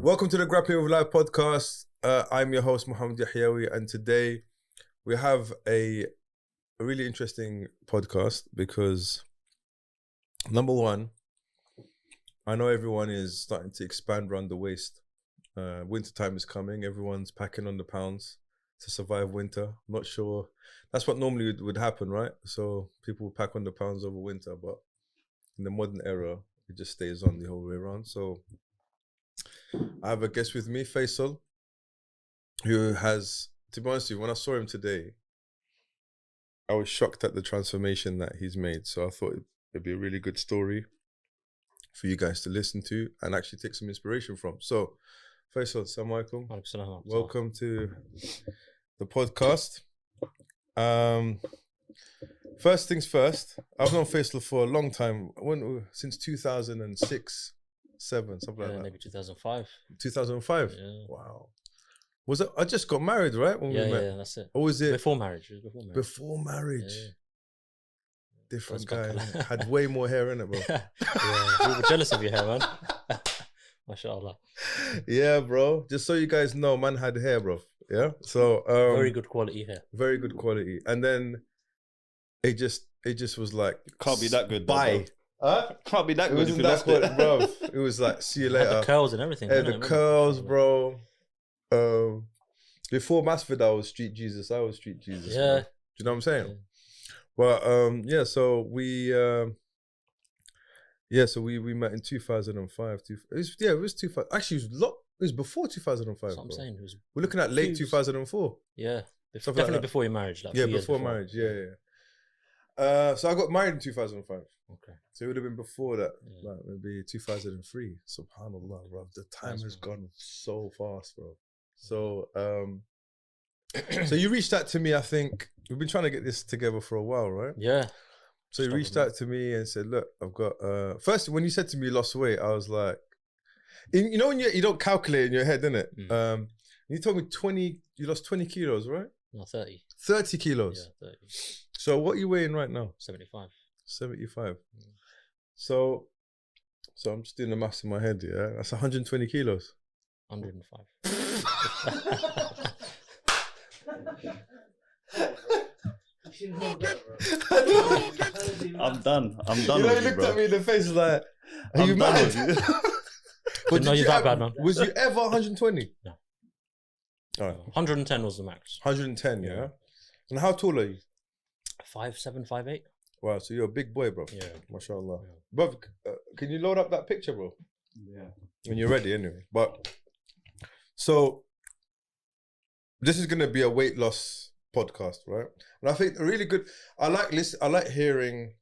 Welcome to the Grappling with Life podcast. I'm your host, Mohammed Yahyawi, and today we have a really interesting podcast because, number one, I know everyone is starting to expand around the waist. Winter time is coming. Everyone's packing on the pounds to survive winter. I'm not sure. That's what normally would happen, right? So people pack on the pounds over winter, but in the modern era, it just stays on the whole way around. So I have a guest with me, Faisal, who has, to be honest with you, when I saw him today, I was shocked at the transformation that he's made. So I thought it'd be a really good story for you guys to listen to and actually take some inspiration from. So, Faisal, assalamu alaikum. Welcome to the podcast. First things first, I've known Faisal for a long time, since 2006, 7, something like that. Maybe 2005. 2005? Yeah. Wow. Was it? I just got married, right? When we met? Yeah, that's it. Or was it? Before marriage. It was before marriage. Before marriage. Yeah. Different guy. Had way more hair in it, bro. Yeah, we were jealous of your hair, man. MashaAllah. Yeah, bro. Just so you guys know, man had hair, bro. Yeah. So very good quality hair. Very good quality. And then it just was like, can't be that good. Bye. Can't be that good. It wasn't that good, bro. It was like, see you later. Had the curls and everything. Had the curls, bro. Before Masford, I was Street Jesus. I was Street Jesus. Yeah. Bro. Do you know what I'm saying? Yeah. But yeah, so we met in 2005. It was 2000. Actually, it was before 2005. That's what I'm saying. We're looking at late 2004. Yeah, definitely like before your marriage. Like before marriage. Yeah. So I got married in 2005. Okay. So it would have been before that, like maybe 2003. Subhanallah, bro. The time has gone so fast, bro. So, so you reached out to me. I think we've been trying to get this together for a while, right? Yeah. So you reached out to me and said, "Look, I've got." First, when you said to me, "You lost weight," I was like, "You know, when you don't calculate in your head, innit?" You told me you lost 20 kilos, right? No, 30. 30 kilos. Yeah, 30. So what are you weighing right now? 75. 75. So I'm just doing the maths in my head. Yeah, that's 120 kilos. 105. I'm done. You know, he looked at me in the face like, "Are you mad?" But no, you're that bad, man. Was you ever 120? No. All right. 110 was the max. 110, yeah. And how tall are you? 5'7", 5'8". Wow, so you're a big boy, bro. Yeah. MashaAllah. Bro, can you load up that picture, bro? Yeah. When you're ready, anyway. But so this is gonna be a weight loss podcast, right? And I think really good. I like hearing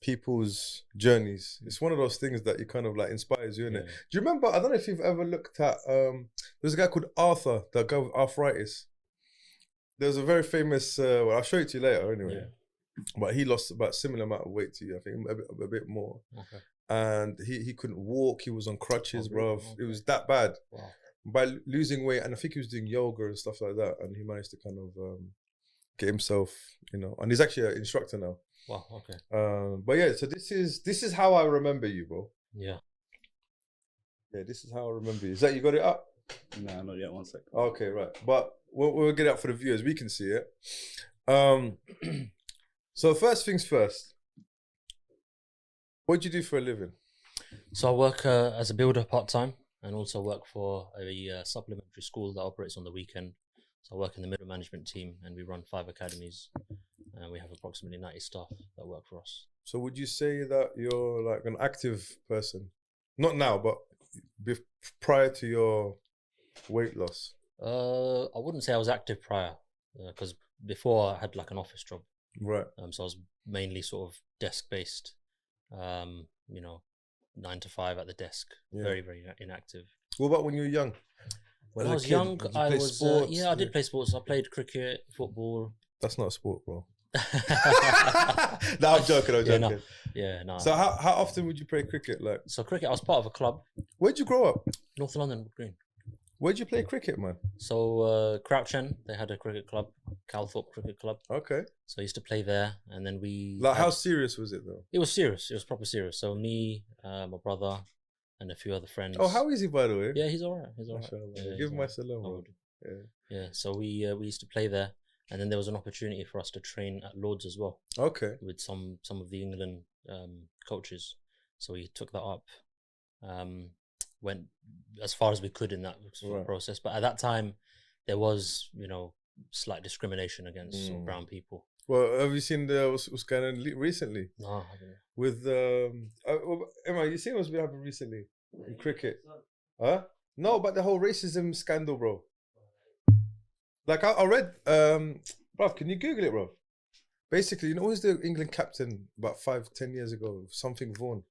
people's journeys. It's one of those things that you kind of like inspires you, innit? Do you remember? I don't know if you've ever looked at. There's a guy called Arthur, that guy with arthritis. There's a very famous. Well, I'll show it to you later, anyway. Yeah. But he lost about a similar amount of weight to you. I think a bit more. Okay. And he couldn't walk. He was on crutches, bro. Okay. It was that bad. Wow. By losing weight, and I think he was doing yoga and stuff like that, and he managed to kind of get himself, you know. And he's actually an instructor now. Wow. Okay. But yeah, so this is how I remember you, bro. Yeah. Yeah, this is how I remember you. Is that you got it up? No, not yet. 1 second. Okay, right. But we'll get it up for the viewers. We can see it. So first things first. What do you do for a living? So I work as a builder part-time and also work for a supplementary school that operates on the weekend. So I work in the middle management team and we run 5 academies and we have approximately 90 staff that work for us. So would you say that you're like an active person? Not now, but prior to your weight loss? I wouldn't say I was active prior because before I had like an office job. Right. So I was mainly sort of desk-based, you know, 9 to 5 at the desk. Yeah. Very, very inactive. What about when you were young? When I was young, I was I did play sports. I played cricket, football. That's not a sport, bro. No, I'm joking. Yeah, no. So how often would you play cricket? Like, so cricket, I was part of a club. Where'd you grow up? North London, Wood Green. Where'd you play cricket, man? So Crouch End, they had a cricket club, Calthorpe Cricket Club. Okay. So I used to play there, and then we. Like, how serious was it though? It was serious. It was proper serious. So me, my brother, and a few other friends. Oh, how is he, by the way? Yeah, he's alright. He's alright. Mashallah. Yeah, Give he's him my alright. salam. I bro. would. Yeah. Yeah, so we used to play there, and then there was an opportunity for us to train at Lords as well Okay. with some of the England coaches. So we took that up, went as far as we could in that sort of Right. process. But at that time, there was slight discrimination against sort of Mm. brown people. Well, have you seen what's going on recently No, I haven't. with Emma? You seen what's been happening recently in cricket? Huh? No, but the whole racism scandal, bro. Like I read, bruv, can you Google it, bro? Basically, who's the England captain about 5-10 years ago? Something Vaughan.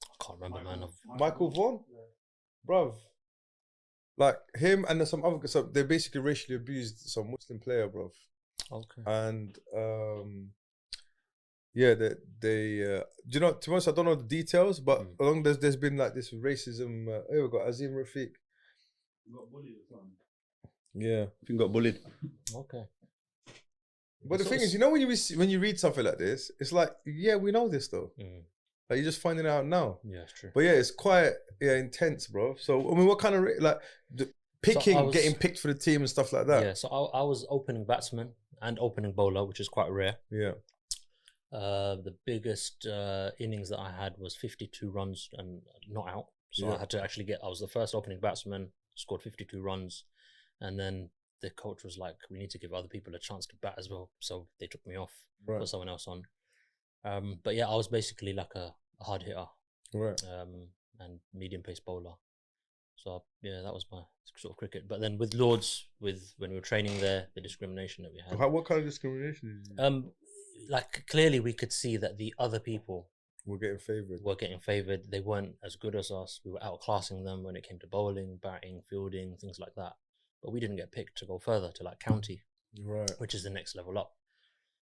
I can't remember, man. Michael Vaughan? Bruv. Like him and there's some other, so they basically racially abused some Muslim player, bruv. Okay. And yeah, they do you know, to be honest, I don't know the details, but along there's been like this racism. Here we got Azim Rafiq. Yeah. I think got bullied. Okay. But the thing is, when you read something like this, it's like, yeah, we know this though. Mm. Like you're just finding out now. Yeah, it's true. But yeah, it's quite intense, bro. So I mean, what kind of getting picked for the team and stuff like that? Yeah, so I was opening batsman and opening bowler, which is quite rare. Yeah. The biggest innings that I had was 52 runs and not out. So Yeah. I had to actually I was the first opening batsman, scored 52 runs. And then the coach was like, we need to give other people a chance to bat as well. So they took me off, Right. put someone else on. But yeah, I was basically like a hard hitter Right. and medium pace bowler. So yeah, that was my sort of cricket. But then with Lords, when we were training there, the discrimination that we had. What kind of discrimination did you Like clearly we could see that the other people We're getting favoured. were getting favoured. They weren't as good as us. We were outclassing them when it came to bowling, batting, fielding, things like that. But we didn't get picked to go further to like county, Right. which is the next level up.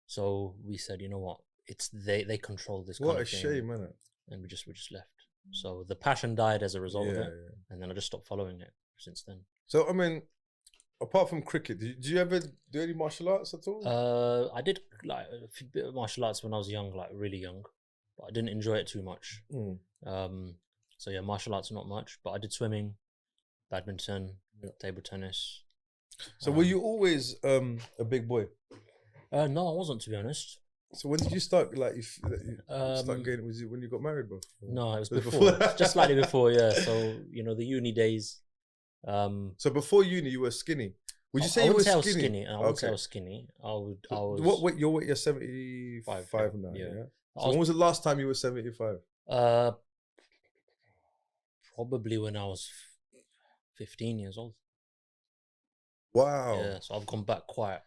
So we said, you know what? It's they control this. What kind a of thing. shame, man. And we just left. So the passion died as a result of Yeah, it, and then I just stopped following it since then. So I mean, apart from cricket, do you ever do any martial arts at all? I did like a few bit of martial arts when I was young, like really young, but I didn't enjoy it too much. So yeah, martial arts not much, but I did swimming, badminton, table tennis. So were you always a big boy? No, I wasn't, to be honest. So when did you start start getting? Was it when you got married, bro? No, it was before, just slightly before. Yeah, so the uni days. So before uni, you were skinny. Would you say I you were wouldn't say skinny? I was skinny. I wouldn't say I was skinny. I was. What weight? Your weight? You're 75 now. Yeah. Yeah. So when was the last time you were 75? Probably when I was 15 years old. Wow. Yeah, so I've gone back quite.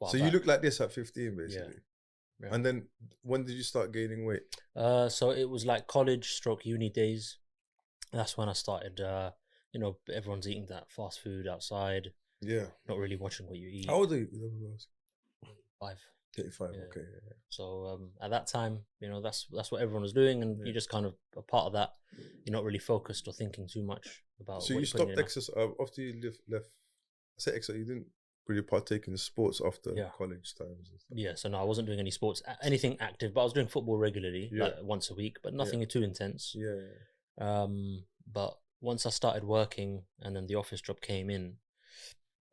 So you look like this at 15, basically. Yeah. And then when did you start gaining weight? So it was like college/uni days. That's when I started. Everyone's eating that fast food outside. Yeah. Not really watching what you eat. How old are you? 5. 35. Yeah. Okay. Yeah. So at that time, that's what everyone was doing, and you're just kind of a part of that. You're not really focused or thinking too much about. So what you you're putting stopped in. exercise after you left. I say exercise. You didn't really partake in sports after college times and stuff. Yeah, so no, I wasn't doing any sports, anything active, but I was doing football regularly, like once a week, but nothing too intense. Yeah. But once I started working, and then the office job came in,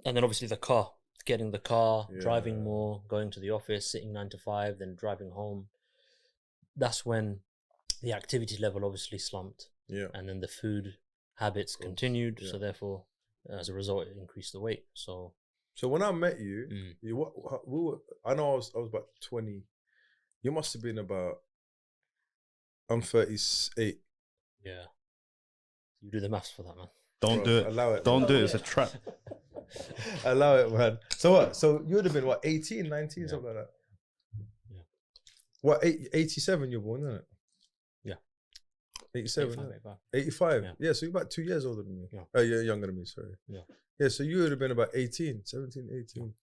and then obviously getting the car, driving more, going to the office, sitting 9 to 5, then driving home. That's when the activity level obviously slumped. Yeah. And then the food habits continued. Yeah. So therefore, as a result, it increased the weight. So when I met you, I know I was about 20. You must have been about. I'm 38. Yeah. You do the maths for that, man. Don't do it. Allow it. Don't do it. It's a trap. Allow it, man. So what? So you would have been what? 18, 19, something like that. Yeah. What? 87? You're born, isn't it? Yeah. 87. 85. 85. Yeah. So you're about 2 years older than me. Yeah. Oh, you're younger than me. Sorry. Yeah. Yeah. So you would have been about 18, 17, 18.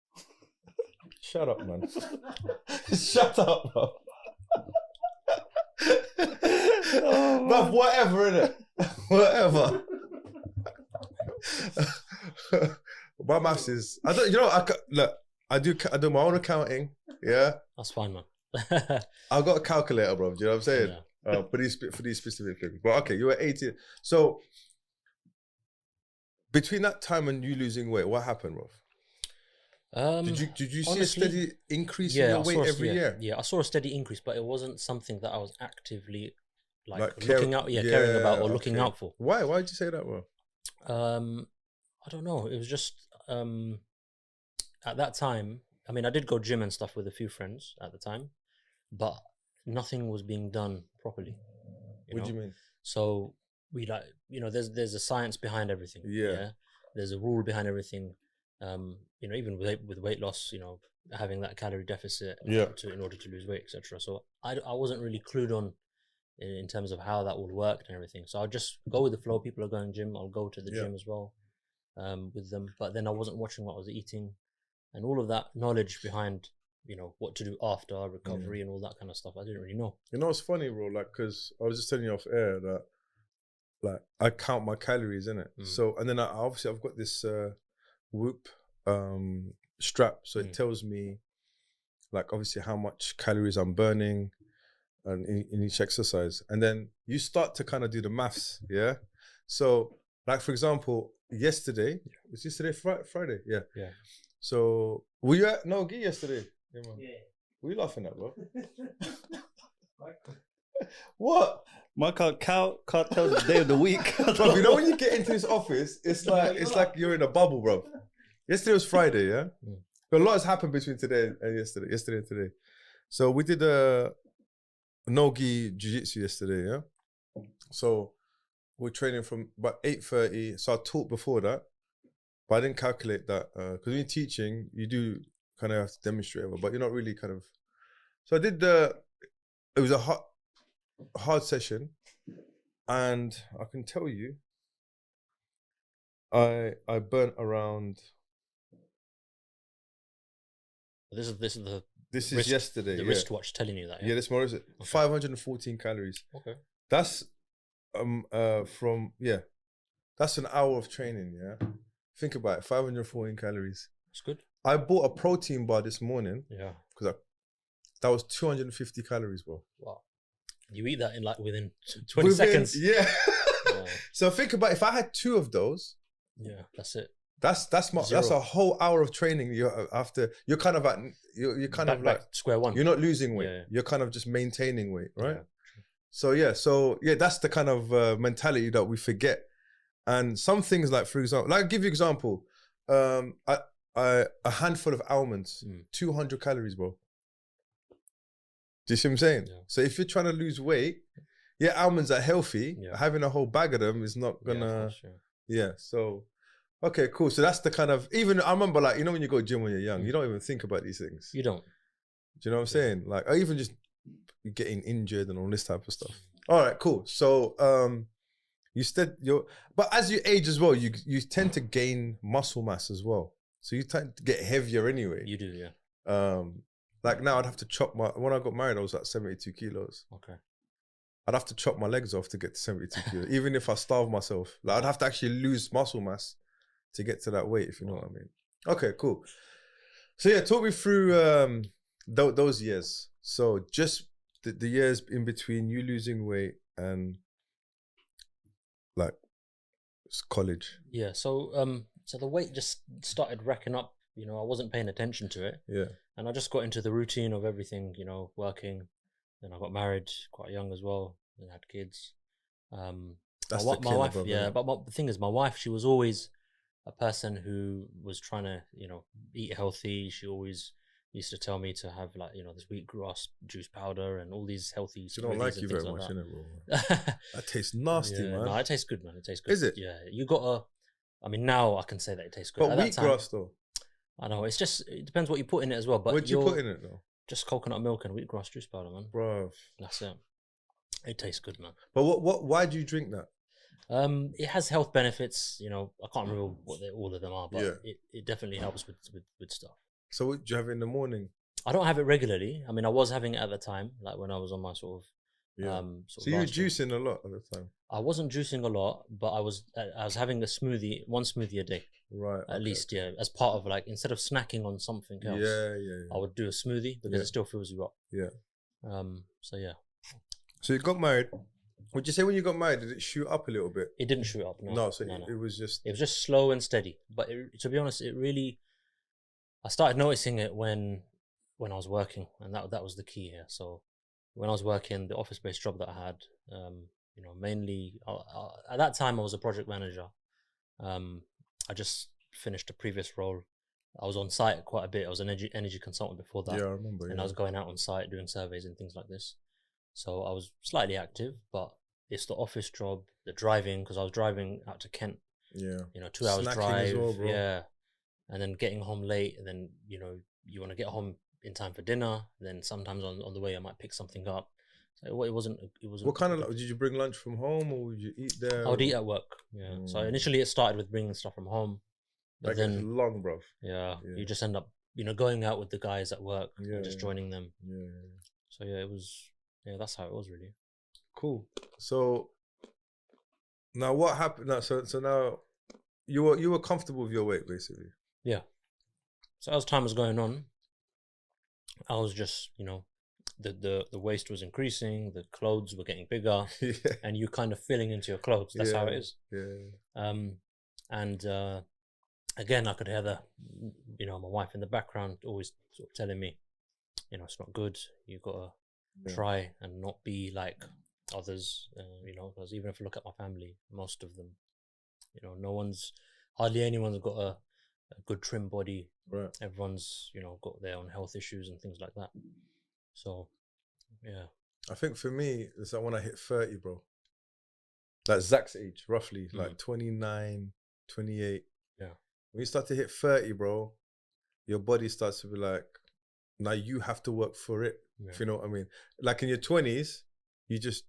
Shut up, man. Shut up, bro. But whatever, innit? Whatever. My maths is. I don't. Look. I do my own accounting. Yeah. That's fine, man. I've got a calculator, bro. Do you know what I'm saying? for these specific things. But okay, you were 18. So between that time and you losing weight, what happened, Rolf? Did you see honestly, a steady increase in your weight every year? Yeah, I saw a steady increase, but it wasn't something that I was actively Like caring about or looking okay. out for. Why? Why did you say that, Rolf? I don't know. It was just at that time. I mean, I did go gym and stuff with a few friends at the time, but nothing was being done properly. What do you mean? So we there's a science behind everything. Yeah. There's a rule behind everything. Even with weight loss, having that calorie deficit in order to lose weight, etc. So I wasn't really clued on in terms of how that all worked and everything. So I'll just go with the flow. People are going gym, I'll go to the gym as well with them. But then I wasn't watching what I was eating, and all of that knowledge behind what to do after recovery and all that kind of stuff. I didn't really know. It's funny, bro. Like, because I was just telling you off air that, like, I count my calories in it. So, and then obviously I've got this Whoop strap, so it tells me, like, obviously how much calories I'm burning and in each exercise. And then you start to kind of do the maths, yeah. So, like, for example, yesterday was yesterday Friday, yeah. So were you at No Gi yesterday? Yeah, man. Yeah. What are you laughing at, bro? What? My can't tell the day of the week. Bro, when you get into this office, it's like you're in a bubble, bro. Yesterday was Friday, yeah? But a lot has happened between today and yesterday and today. So we did a no-gi jiu-jitsu yesterday, yeah? So we're training from about 8:30. So I taught before that, but I didn't calculate that. Because when you're teaching, you do kind of have to demonstrate, but you're not really kind of... So I did it was a hard session. And I can tell you, I burnt around... This is wrist, yesterday. The wristwatch telling you that. Yeah, this morning is 514 calories. Okay. That's that's an hour of training. Yeah, think about it. 514 calories. That's good. I bought a protein bar this morning. Yeah. Because that was 250 calories, bro. Wow. You eat that in within 20 seconds. Yeah. So think about if I had 2 of those. Yeah, that's it. That's a whole hour of training. You're kind of like square one. You're not losing weight. Yeah. You're kind of just maintaining weight, right? Yeah. So that's the kind of mentality that we forget. And some things, like, for example, I'll give you an example. A handful of almonds, 200 calories, bro. Do you see what I'm saying? Yeah. So if you're trying to lose weight, almonds are healthy. Yeah. Having a whole bag of them is not gonna. Yeah. So. Okay, cool. So that's the kind of, even I remember, like, when you go to gym when you're young, you don't even think about these things. You don't. Do you know what I'm saying? Like, or even just getting injured and all this type of stuff. All right, cool. So but as you age as well, you tend to gain muscle mass as well. So you tend to get heavier anyway. You do, yeah. Like now I'd have to chop when I got married, I was at 72 kilos. Okay. I'd have to chop my legs off to get to 72 kilos. Even if I starve myself, like, I'd have to actually lose muscle mass to get to that weight, if you know what I mean. Okay, cool. So talk me through those years. So just the years in between you losing weight and, like, college. Yeah. So the weight just started racking up. I wasn't paying attention to it. Yeah. And I just got into the routine of everything. working. Then I got married quite young as well, and had kids. That's my wife. But the thing is, my wife, she was always a person who was trying to, eat healthy. She always used to tell me to have, like, this wheatgrass juice powder and all these healthy. She don't like you very much, innit, bro? That tastes nasty, man. No, it tastes good, man. It tastes good. Is it? Yeah, you gotta. I mean, now I can say that it tastes good. But wheatgrass, though. I know. It depends what you put in it as well. But what do you put in it, though? Just coconut milk and wheatgrass juice powder, man. Bro, that's it. It tastes good, man. But why do you drink that? It has health benefits. I can't remember what all of them are, but it definitely helps with stuff. So do you have it in the morning? I don't have it regularly. I mean, I was having it at the time, like when I was on my sort of. So you were juicing a lot at the time. I wasn't juicing a lot, but I was having one smoothie a day. Right. At least, as part of, like, instead of snacking on something else. Yeah. I would do a smoothie because it still fills you up. Yeah. So yeah. So you got married. Would you say when you got married, did it shoot up a little bit? It didn't shoot up. No, No, so no. it was just. It was just slow and steady. But to be honest, it really. I started noticing it when I was working, and that was the key here. So when I was working, the office-based job that I had, mainly at that time I was a project manager. I just finished a previous role. I was on site quite a bit. I was an energy consultant before that. Yeah, I remember. And I was going out on site doing surveys and things like this. So I was slightly active, but it's the office job, the driving, because I was driving out to Kent. Yeah. 2 hours Snacking drive. as well, bro. Yeah. And then getting home late, and then, you want to get home in time for dinner. Then sometimes on the way I might pick something up. So it wasn't. What kind of did you bring lunch from home, or would you eat there? I would eat at work. Yeah. So initially it started with bringing stuff from home, but Like then it's long, bro. yeah, you just end up going out with the guys at work and just joining them. Yeah. So it was that's how it was really. Cool. So now what happened? Now, so now you were comfortable with your weight, basically. Yeah. So as time was going on, I was just the waist was increasing, the clothes were getting bigger, and you kind of filling into your clothes. That's how it is. Yeah. And again, I could hear my wife in the background always sort of telling me, it's not good. You gotta try and not be like others. Because even if I look at my family, most of them, hardly anyone's got a good trim body. Right. Everyone's got their own health issues and things like that. So yeah, I think for me it's like when I hit 30, bro. Like Zach's age, roughly, like 29, 28. Yeah. When you start to hit 30, bro, your body starts to be like, now you have to work for it. Yeah. If you know what I mean. Like in your 20s, you just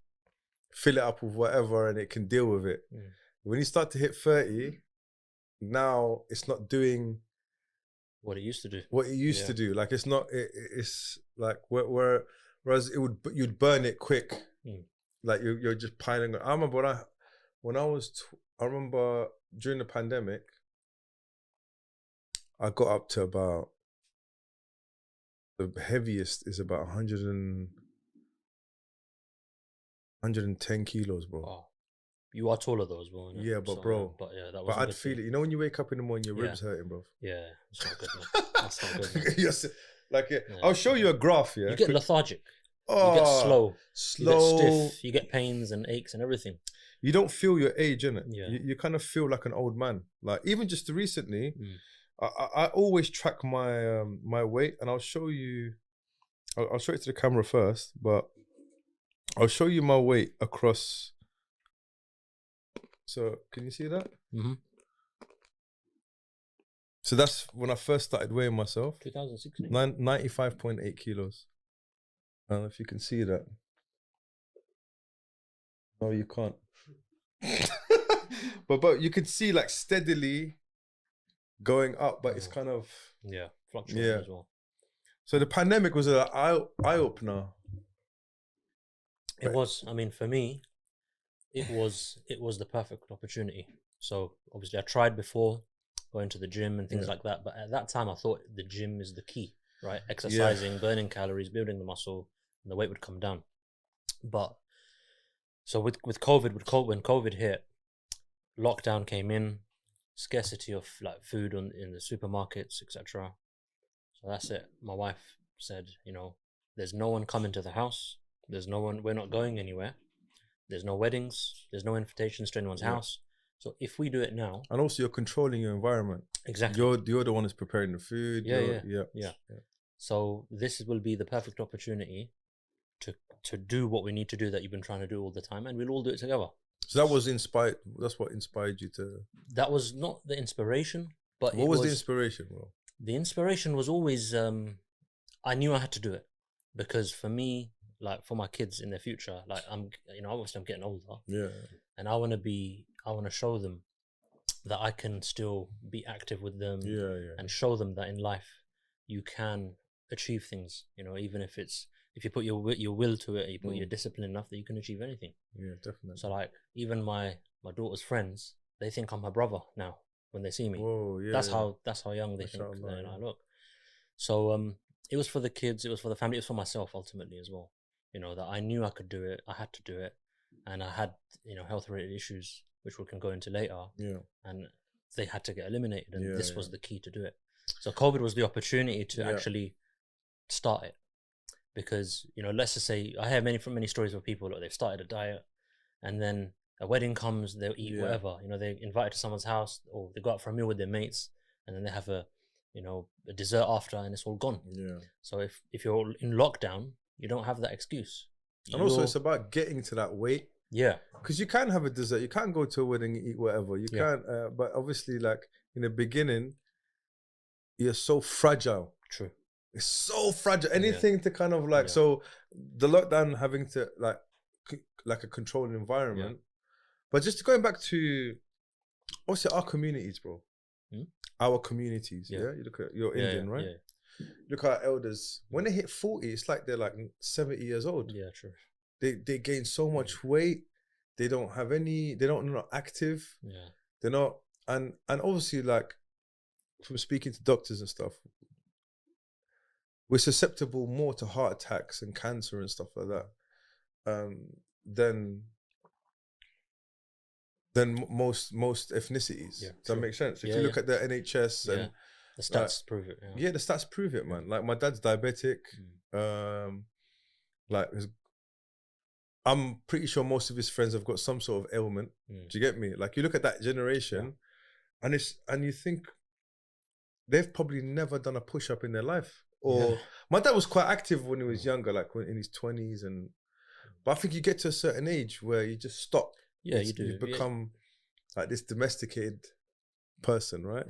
fill it up with whatever and it can deal with it. Yeah. When you start to hit 30, now it's not doing what it used to do. What it used to do. Like it's not. It's like whereas you'd burn it quick. Like you're just piling on. I remember I remember during the pandemic, I got up to about, the heaviest is about 110 kilos, bro. Oh. You are taller though as well. Yeah, but bro. But yeah, that was. But I'd feel it. You know when you wake up in the morning, your ribs hurting, bro. Yeah, it's not good, man. That's not good, man. I'll show you a graph. Yeah, you get lethargic. Oh, you get slow. You get stiff. You get pains and aches and everything. You don't feel your age, innit? Yeah. You kind of feel like an old man. Like even just recently, I always track my my weight, and I'll show you. I'll show it to the camera first, but I'll show you my weight across. So can you see that? Mm-hmm. So that's when I first started weighing myself. 2016. 95.8 kilos. I don't know if you can see that. No, you can't. but you can see like steadily going up, but it's kind of fluctuating as well. So the pandemic was an eye opener. It was. I mean, for me, it was the perfect opportunity. So obviously, I tried before going to the gym and things like that, but at that time, I thought the gym is the key, right? Exercising, burning calories, building the muscle, and the weight would come down. But so with COVID, when COVID hit, lockdown came in, scarcity of like food in the supermarkets, etc. So that's it. My wife said, there's no one coming to the house. There's no one. We're not going anywhere. There's no weddings. There's no invitations to anyone's house. So if we do it now, and also you're controlling your environment. Exactly. You're the one who's preparing the food. Yeah. So this will be the perfect opportunity to do what we need to do that you've been trying to do all the time, and we'll all do it together. So that was inspired. That's what inspired you to. That was not the inspiration, but what was the inspiration, bro? The inspiration was always I knew I had to do it because for me, like for my kids in their future, like obviously I'm getting older. Yeah. And I want to show them that I can still be active with them. Yeah. And show them that in life you can achieve things. Even if you put your will to it, you put your discipline enough that you can achieve anything. Yeah, definitely. So like even my daughter's friends, they think I'm her brother now when they see me. Whoa, yeah. That's how young they think I look. So it was for the kids, it was for the family, it was for myself ultimately as well. that I knew I could do it. I had to do it, and I had health related issues which we can go into later. Yeah. And they had to get eliminated, and Yeah, this yeah. was the key to do it. So COVID was the opportunity to Yeah. actually start it, because let's just say I have many stories of people that they've started a diet, and then a wedding comes, they'll eat Yeah. whatever, they're invited to someone's house, or they go out for a meal with their mates, and then they have a dessert after, and it's all gone. Yeah. So if you're in lockdown, you don't have that excuse. And also, it's about getting to that weight. Yeah. Because you can have a dessert, you can go to a wedding and eat whatever. You Yeah. can't, but obviously, like in the beginning, you're so fragile. True. It's so fragile. Anything to kind of like, Yeah. so the lockdown having to like a controlled environment. Yeah. But just going back to, also our communities, bro. Hmm? Our communities, Yeah. yeah? You look at, you're Yeah, Indian, yeah, right? Yeah. Look at our elders. When they hit 40, it's like they're like 70 years old. Yeah, true. They gain so much weight. They're not active. Yeah. They're not, and obviously, like, from speaking to doctors and stuff, we're susceptible more to heart attacks and cancer and stuff like that, than most ethnicities. Yeah, Does that true. make sense? If Yeah, you look at the NHS and the stats prove it. yeah, the stats prove it, man. Like my dad's diabetic. Like I'm pretty sure most of his friends have got some sort of ailment. Do you get me? Like you look at that generation, and you think they've probably never done a push up in their life. Or my dad was quite active when he was younger, like in his 20s, but I think you get to a certain age where you just stop. Yeah, you do. You become like this domesticated person, right?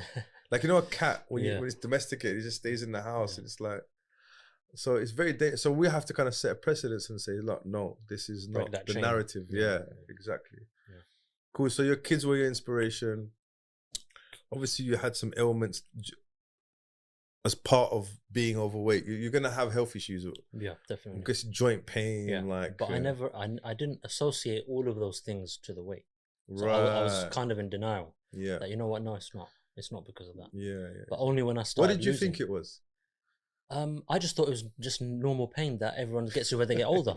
Like a cat when it's domesticated, it just stays in the house, and it's like. So it's very so we have to kind of set a precedence and say, look, no, this is not the chain. narrative. Yeah, exactly. Yeah. Cool. So your kids were your inspiration. Obviously, you had some ailments as part of being overweight. You're gonna have health issues. Yeah, definitely. Because joint pain, But I didn't associate all of those things to the weight. So right. I was kind of in denial. Yeah. That, you know what? No, it's not. It's not because of that. Yeah. But only when I started. What did you think it was? I just thought it was just normal pain that everyone gets to when they get older.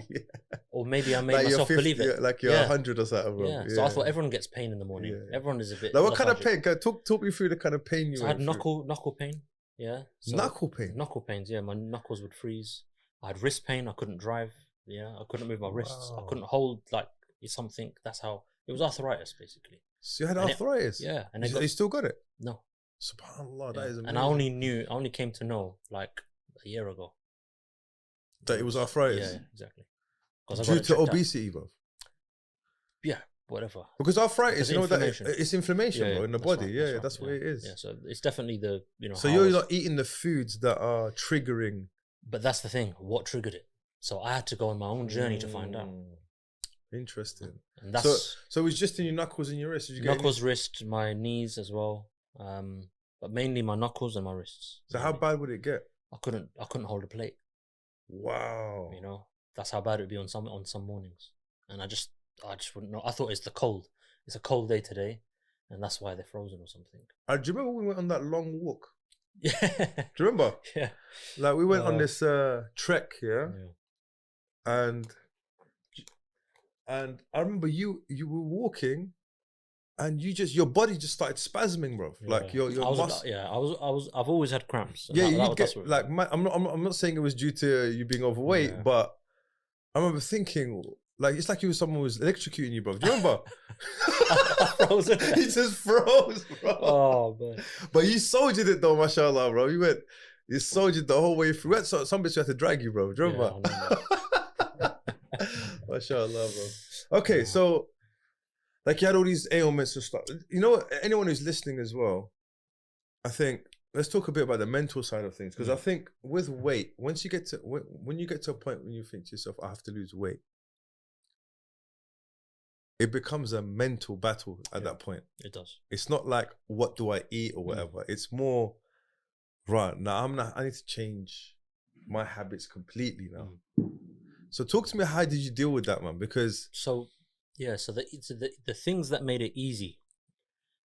Or maybe I made like myself believe it. Like you're 100 or something, bro. Yeah. So I thought everyone gets pain in the morning. Yeah. Everyone is a bit. Like what kind of pain? Talk me through the kind of pain you So I had knuckle pain. Yeah. So knuckle pain? Knuckle pains, yeah. My knuckles would freeze. I had wrist pain. I couldn't drive. Yeah. I couldn't move my wrists. I couldn't hold something. That's how, it was arthritis, basically. So you had arthritis? Yeah. And you still got it? No. SubhanAllah, that is amazing. And I only came to know like a year ago. That it was arthritis? Yeah, exactly. Due to obesity, bro? Yeah, whatever. Because arthritis, inflammation. It's inflammation, bro, in the body. Right, that's what it is. Yeah, so it's definitely the, So you're not eating the foods that are triggering. But that's the thing, what triggered it? So I had to go on my own journey to find out. Interesting. And that's so it was just in your knuckles and your wrists? Did you get knuckles, wrist, my knees as well. But mainly my knuckles and my wrists. So how bad would it get? I couldn't hold a plate. Wow. That's how bad it would be on some mornings. And I just wouldn't know. I thought it's the cold. It's a cold day today, and that's why they're frozen or something. Do you remember when we went on that long walk? Yeah. Do you remember? Yeah. Like we went on this trek, and I remember you were walking, and your body just started spasming, bro. Yeah. Like your muscle. I've always had cramps. Yeah, you get like I'm not saying it was due to you being overweight, but I remember thinking like it's like someone was electrocuting you, bro. Do you remember? Frozen. He just froze, bro. Oh man! But you soldiered it though, mashallah, bro. You soldiered the whole way through. Some bits you had to drag you, bro. Do you remember? Mashallah, bro. Okay, so like you had all these ailments and stuff. Anyone who's listening as well, I think let's talk a bit about the mental side of things, because I think with weight, when you get to a point when you think to yourself, I have to lose weight, it becomes a mental battle at that point. It does. It's not like what do I eat or whatever. It's more right now. I need to change my habits completely now. So talk to me. How did you deal with that, man? Because the things that made it easy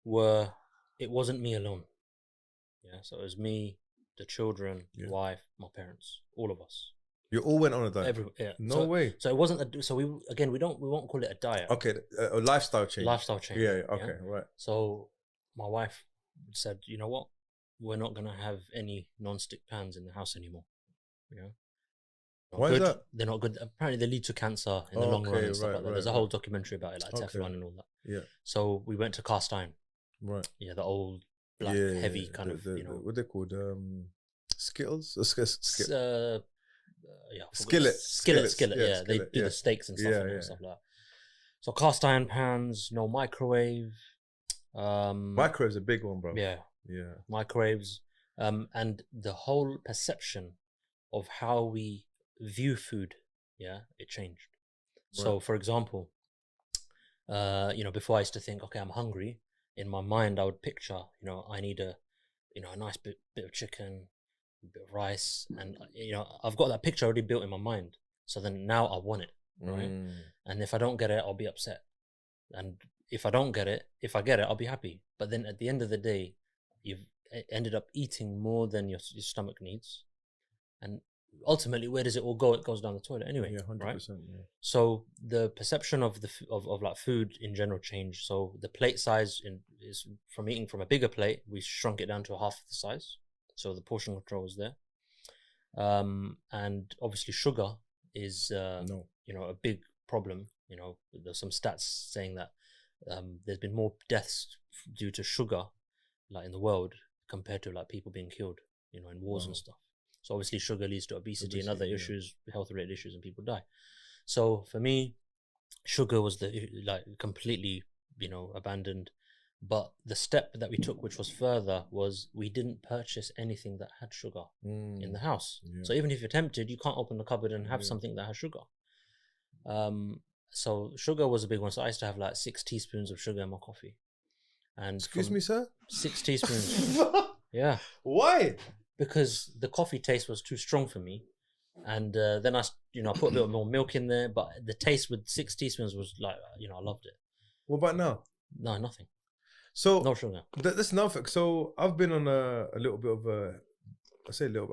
were, it wasn't me alone. Yeah, so it was me, the children, wife, my parents, all of us. You all went on a diet. No way. So it wasn't we won't call it a diet. Okay, a lifestyle change. Lifestyle change. Yeah. Okay. Right. So my wife said, you know what, we're not gonna have any non-stick pans in the house anymore. Why is that? They're not good. Apparently, they lead to cancer in the long run and stuff like that. There's a whole documentary about it, like Teflon and all that. Yeah. So we went to cast iron. Right. Yeah, the old black heavy kind of what they called Skittles. Skillet. Yeah, they do the steaks and stuff and stuff like that. So cast iron pans, no microwave. Microwave's a big one, bro. Yeah. Microwaves, and the whole perception of how we view food, it changed. So, for example, before I used to think, okay, I'm hungry. In my mind, I would picture, I need a nice bit of chicken, a bit of rice, and I've got that picture already built in my mind. So then now I want it, right? And if I don't get it, I'll be upset. And if I get it, I'll be happy. But then at the end of the day, you've ended up eating more than your stomach needs, and ultimately, where does it all go? It goes down the toilet anyway. Yeah, 100%. Right? Yeah. So the perception of of like food in general changed. So the plate size is from eating from a bigger plate, we shrunk it down to half the size. So the portion control was there. And obviously sugar is a big problem. There's some stats saying that there's been more deaths due to sugar, like in the world, compared to like people being killed, in wars and stuff. So obviously sugar leads to obesity and other issues, health-related issues, and people die. So for me, sugar was completely, abandoned. But the step that we took, which was further, was we didn't purchase anything that had sugar in the house. Yeah. So even if you're tempted, you can't open the cupboard and have something that has sugar. So sugar was a big one. So I used to have like 6 teaspoons of sugar in my coffee. And excuse me, sir? 6 teaspoons. Yeah. Why? Because the coffee taste was too strong for me, and then I put a bit more milk in there. But the taste with 6 teaspoons was like, I loved it. What about now? No, nothing. So no sugar. That's nothing. So I've been on a little bit of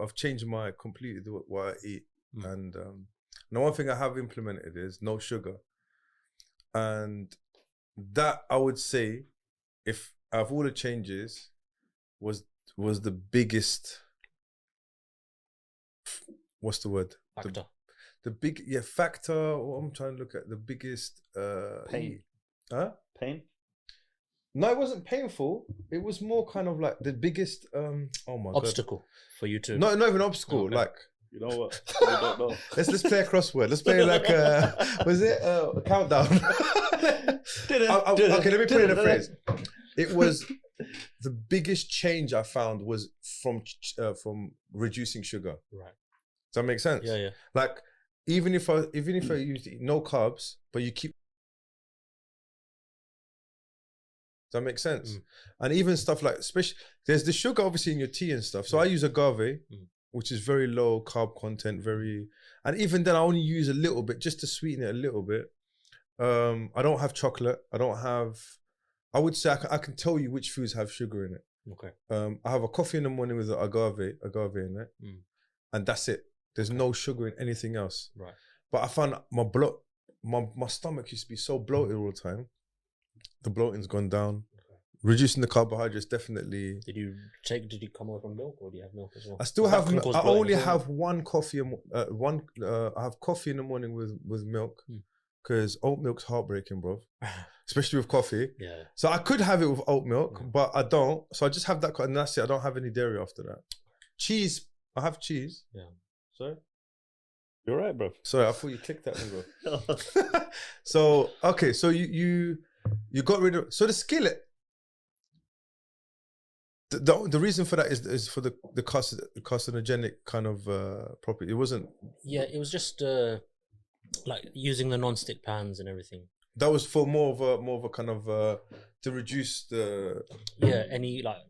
I've changed completely what I eat, and the one thing I have implemented is no sugar, and that I would say, if out of all the changes, was the biggest. What's the word? Factor. The big factor. What I'm trying to look at, the biggest pain. Pain? No, it wasn't painful. It was more kind of like the biggest obstacle for you to. No, not even obstacle. Okay. Like, you know what? You don't know. Let's play a crossword. Let's play like was it a countdown? Okay, let me put it in a phrase. It was the biggest change I found was from reducing sugar. Right. Does that make sense? Yeah. Like even if I use no carbs, but you keep. Does that make sense? And even stuff like, especially there's the sugar obviously in your tea and stuff. So I use agave, which is very low carb content, and even then I only use a little bit just to sweeten it a little bit. I don't have chocolate. I would say I can tell you which foods have sugar in it. Okay. I have a coffee in the morning with agave in it, and that's it. There's no sugar in anything else. Right. But I found my stomach used to be so bloated all the time. The bloating's gone down. Okay. Reducing the carbohydrates definitely. Did you come away from milk, or do you have milk as well? I still have. I only have one coffee. I have coffee in the morning with milk, because oat milk's heartbreaking, bro. Especially with coffee. Yeah. So I could have it with oat milk, but I don't. So I just have that, and that's it. I don't have any dairy after that. Cheese. I have cheese. Yeah. Sorry. You're right, bro. Sorry, I thought you clicked that one, bro. So okay, so you got rid of the skillet. The reason for that is for the carcinogenic kind of property. It wasn't. Yeah, it was just like using the non-stick pans and everything. That was for more of a kind of to reduce the any like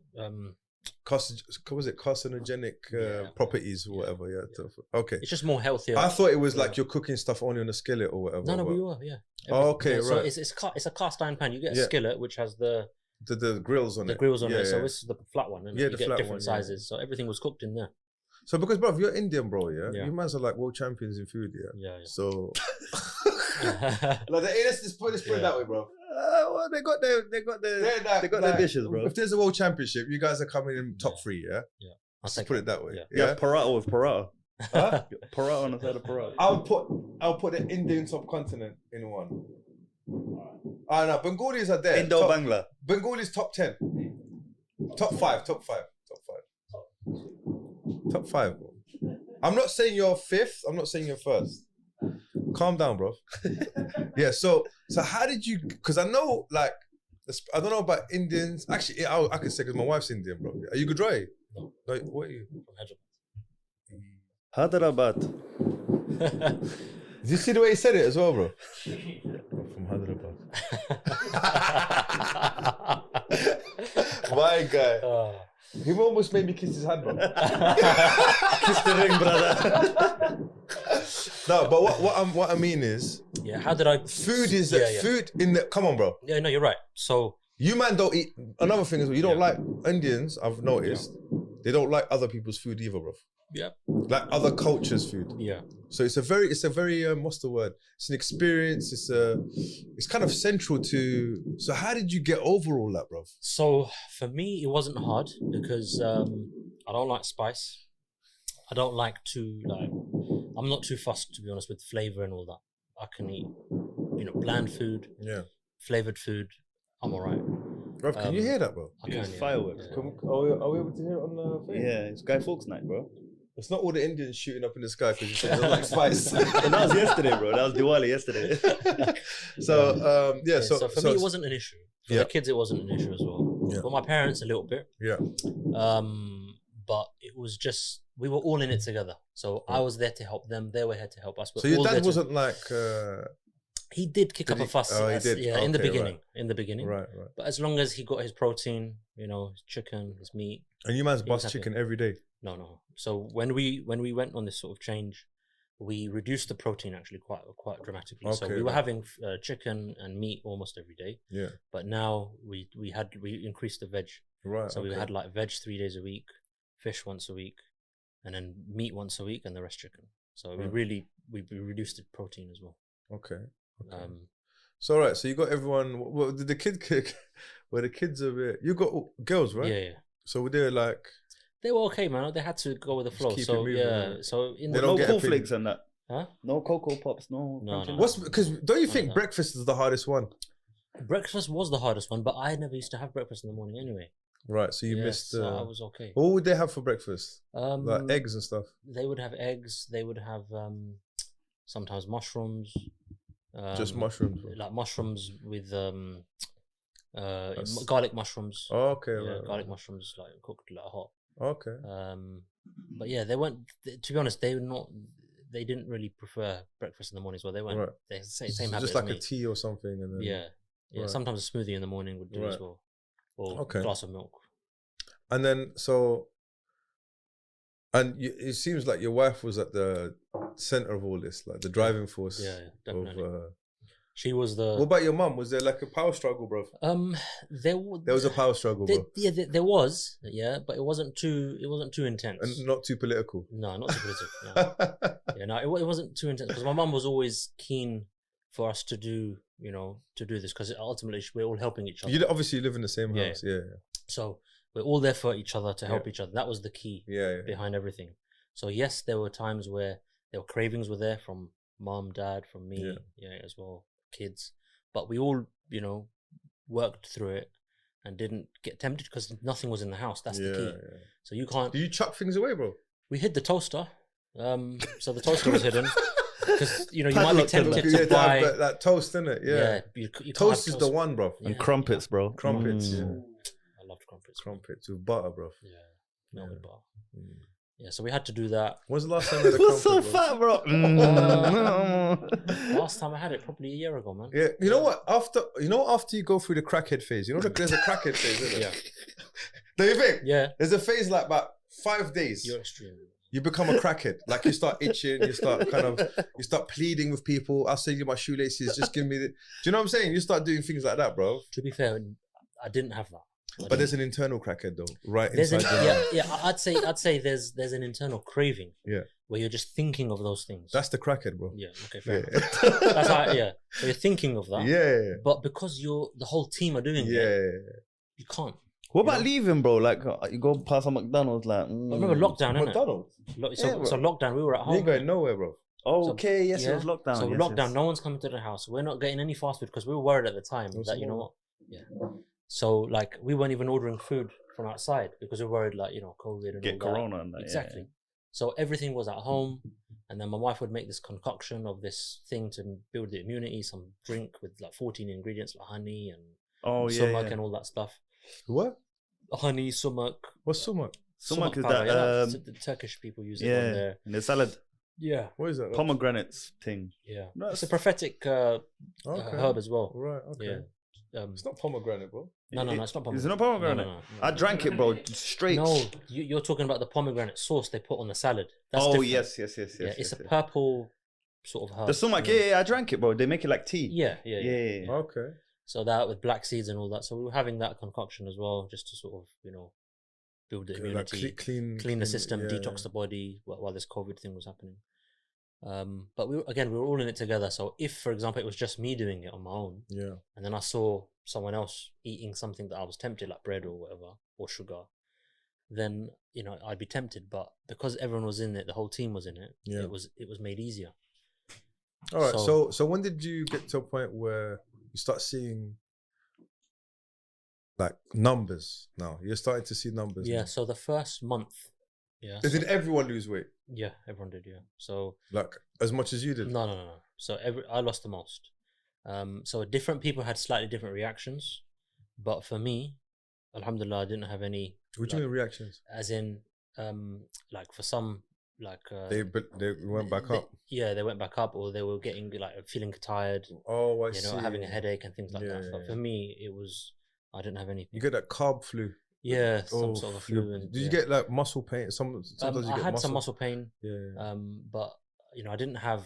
carcinogenic properties or whatever. Yeah. Okay. It's just more healthier. I thought it was like you're cooking stuff only on a skillet or whatever. No, we were. Yeah. Oh, okay, right. So it's a cast iron pan. You get a skillet which has the grills on it. The grills on it. So this is the flat one. And yeah, you get different sizes. So everything was cooked in there. So because, bro, you're Indian, bro, Yeah. you mans are like world champions in food, Yeah. So, Yeah. like, let's put it that way, bro. Well, they got their dishes, bro. If there's a world championship, you guys are coming in top 3, yeah. Let's Let's put it that way. Yeah, paratha with paratha. Huh? Paratha on the side of paratha. I'll put the Indian subcontinent in one. No, Bengalis are there. Indo-Bangla. Bengalis top 10. Top 5. Top 5, bro. I'm not saying you're 5th. I'm not saying you're 1st. Calm down, bro. Yeah, so how did you, because I know, like, I don't know about Indians. Actually, I can say because my wife's Indian, bro. Are you Gujarati? No. Like, what are you? Hyderabad. Did you see the way he said it as well, bro? From Hyderabad. My guy. He almost made me kiss his hand, bro. Kiss the ring, brother. No, but what I mean is, how did I? Food is food in the. Come on, bro. Yeah, no, you're right. So you man don't eat. Another thing is, you don't like Indians. I've noticed they don't like other people's food either, bro. Yeah. Like other cultures' food. Yeah. So it's a very what's the word? It's an experience. It's kind of central to. So how did you get over all that, bro? So for me, it wasn't hard because I don't like spice. I don't like I'm not too fussed, to be honest, with flavor and all that. I can eat, bland food, flavored food. I'm alright. Bro, can you hear that, bro? I can. Fireworks. Yeah. Are we able to hear it on the thing? Yeah, it's Guy Fawkes night, bro. It's not all the Indians shooting up in the sky because you said they don't like spice. And that was yesterday, bro. That was Diwali yesterday. So for me, it wasn't an issue. For the kids, it wasn't an issue as well. Yeah. But my parents, a little bit. Yeah. But it was just, we were all in it together. So I was there to help them. They were here to help us. So your dad wasn't like... He did kick up a fuss. Oh, he did? Yeah, Okay, in the beginning. Right. In the beginning. Right. But as long as he got his protein, his chicken, his meat. And you man's bust chicken every day? No. So when we went on this sort of change, we reduced the protein actually quite dramatically. Okay, so we were having chicken and meat almost every day. Yeah. But now we increased the veg. Right. So we had like veg 3 days a week, fish once a week, and then meat once a week, and the rest chicken. So we reduced the protein as well. Okay. So right, so you got everyone. What did the kid kick? Were the kids a bit? You got girls, right? Yeah. So were they like? They were okay, man. They had to go with the flow. Keep So it moving, yeah. right? So No cornflakes and that. Huh? No Cocoa Pops. No. What's because don't you think breakfast is the hardest one? Breakfast was the hardest one, but I never used to have breakfast in the morning anyway. Right, so you missed. So I was okay. What would they have for breakfast? Like eggs and stuff. They would have eggs. They would have sometimes mushrooms. Just mushrooms. Like mushrooms with garlic mushrooms. Oh, okay. Yeah, right. garlic mushrooms like cooked like hot. Okay. But yeah, they weren't. To be honest, they were not. They didn't really prefer breakfast in the morning as well. They weren't. Right. They same habit just as like me. a tea or something, and then Yeah. Right. Sometimes a smoothie in the morning would do as well, or a glass of milk. And then it seems like your wife was at the center of all this, like the driving force. Yeah, definitely. Of, she was the. What about your mum? Was there like a power struggle, bro? There was a power struggle, bro. There was, but it wasn't too intense and not too political. No, not too political. No. It wasn't too intense because my mum was always keen for us to do this because ultimately we're all helping each other. You obviously live in the same house, yeah. So we're all there for each other to help each other. That was the key behind everything. So yes, there were times where cravings were there from mom, dad, from me, as well, kids. But we all, worked through it and didn't get tempted because nothing was in the house. That's the key. Yeah. So you can't. Do you chuck things away, bro? We hid the toaster. So the toaster was hidden. Because you might be tempted to buy that toast, innit? Yeah. You toast is the one, bro. And crumpets, bro. Crumpets. Yeah. I loved crumpets. Crumpets with butter, bro. Yeah, melted butter. Yeah, so we had to do that. When's the last time you had a crumpet? So fat, bro. Last time I had it probably a year ago, man. Yeah, you know what? After you go through the crackhead phase, there's a crackhead phase, isn't there? Yeah. Do you think? Yeah. There's a phase like about 5 days. You're extreme. You become a crackhead. Like you start itching, you start pleading with people. I'll send you my shoelaces, just give me the... Do you know what I'm saying? You start doing things like that, bro. To be fair, I didn't have that. But there's an internal crackhead though, right There's inside. I'd say there's an internal craving. Yeah. Where you're just thinking of those things. That's the crackhead, bro. Yeah. Okay. Fair Yeah. enough. That's how. Yeah. So you're thinking of that. Yeah. But because the whole team are doing it, you can't. What about leaving, bro? Like, you go past a McDonald's, like. But remember lockdown, innit? McDonald's. So lockdown, we were at You home. ain't going nowhere, bro. Okay, yes, yeah. it was lockdown. So yes, lockdown, yes. no one's coming to the house. We're not getting any fast food because we were worried at the time that, you know what? Yeah. So, like, we weren't even ordering food from outside because we were worried, like, you know, COVID and Get all corona that. and that. Exactly. Yeah. So everything was at home. And then my wife would make this concoction of this thing to build the immunity, some drink with like 14 ingredients like honey and sumac and all that stuff. What? Honey, sumac. What's sumac? Sumac is powder, that. the Turkish people use it on their... in the salad. Yeah. What is that? Pomegranates thing. Yeah. No, It's a prophetic herb as well. Right, okay. Yeah. It's not pomegranate, bro. No, it's not pomegranate. Is it not pomegranate? No. I drank it, bro, straight. No, you're talking about the pomegranate sauce they put on the salad. That's different. yes. Yeah, it's a purple sort of herb. The sumac, yeah, I drank it, bro. They make it like tea. Yeah. Okay. So that with black seeds and all that. So we were having that concoction as well, just to sort of, you know, build the immunity, like clean the system, detox the body while this COVID thing was happening. But we were all in it together. So if, for example, it was just me doing it on my own, and then I saw someone else eating something that I was tempted, like bread or whatever, or sugar, then, you know, I'd be tempted. But because everyone was in it, the whole team was in it, it was made easier. All right. So when did you get to a point where you start seeing like numbers now? You're starting to see numbers. Yeah. now. So the first month. Yeah. Did everyone lose weight? Yeah, everyone did. Yeah. So like as much as you did? No. So I lost the most. So different people had slightly different reactions, but for me, alhamdulillah, I didn't have any. What do you mean reactions? As in, like for some, like they went back up. They went back up, or they were getting like feeling tired. Oh, I see. You know, having a headache and things like that. But for me, it was I didn't have anything. You get that carb flu. Yeah, some sort of flu. And, did you get like muscle pain? Sometimes you I get had some muscle pain. Yeah. But you know, I didn't have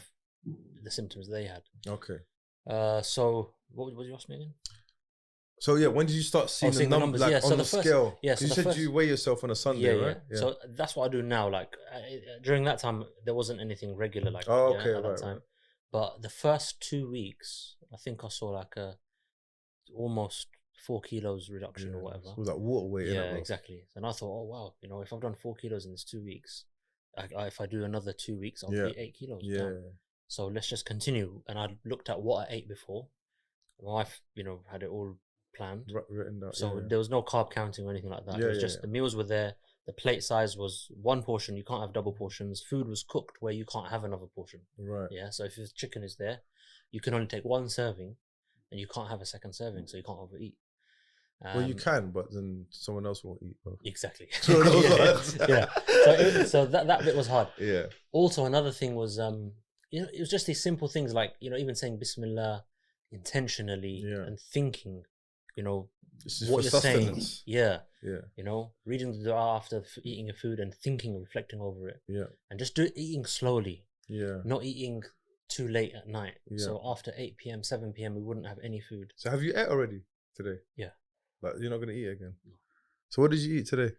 the symptoms they had. Okay. So what was you asking me again? So yeah, when did you start seeing the numbers? Like on the scale? Yeah, so you said you weigh yourself on a Sunday, right? Yeah. So that's what I do now. Like during that time, there wasn't anything regular like at that time. But the first 2 weeks, I think I saw like a almost 4 kilos reduction or whatever. So it was like water weight. Yeah, exactly. And I thought, oh wow, you know, if I've done 4 kilos in this 2 weeks, if I do another 2 weeks, I'll be 8 kilos. Yeah. Down. So let's just continue. And I looked at what I ate before. My wife, you know, had it all planned. Written down. So there was no carb counting or anything like that. It was just the meals were there. The plate size was one portion. You can't have double portions. Food was cooked where you can't have another portion. Right. Yeah. So if the chicken is there, you can only take one serving, and you can't have a second serving, so you can't overeat. Well, you can, but then someone else won't eat. Bro. Exactly. Yeah. So that bit was hard. Yeah. Also, another thing was, you know, it was just these simple things like, you know, even saying Bismillah intentionally and thinking, you know, what you're saying. Yeah. You know, reading the dua after eating your food and thinking, reflecting over it. Yeah. And just eating slowly. Yeah. Not eating too late at night. So after 8 p.m., 7 p.m., we wouldn't have any food. So have you ate already today? Yeah. Like you're not gonna eat again. So what did you eat today?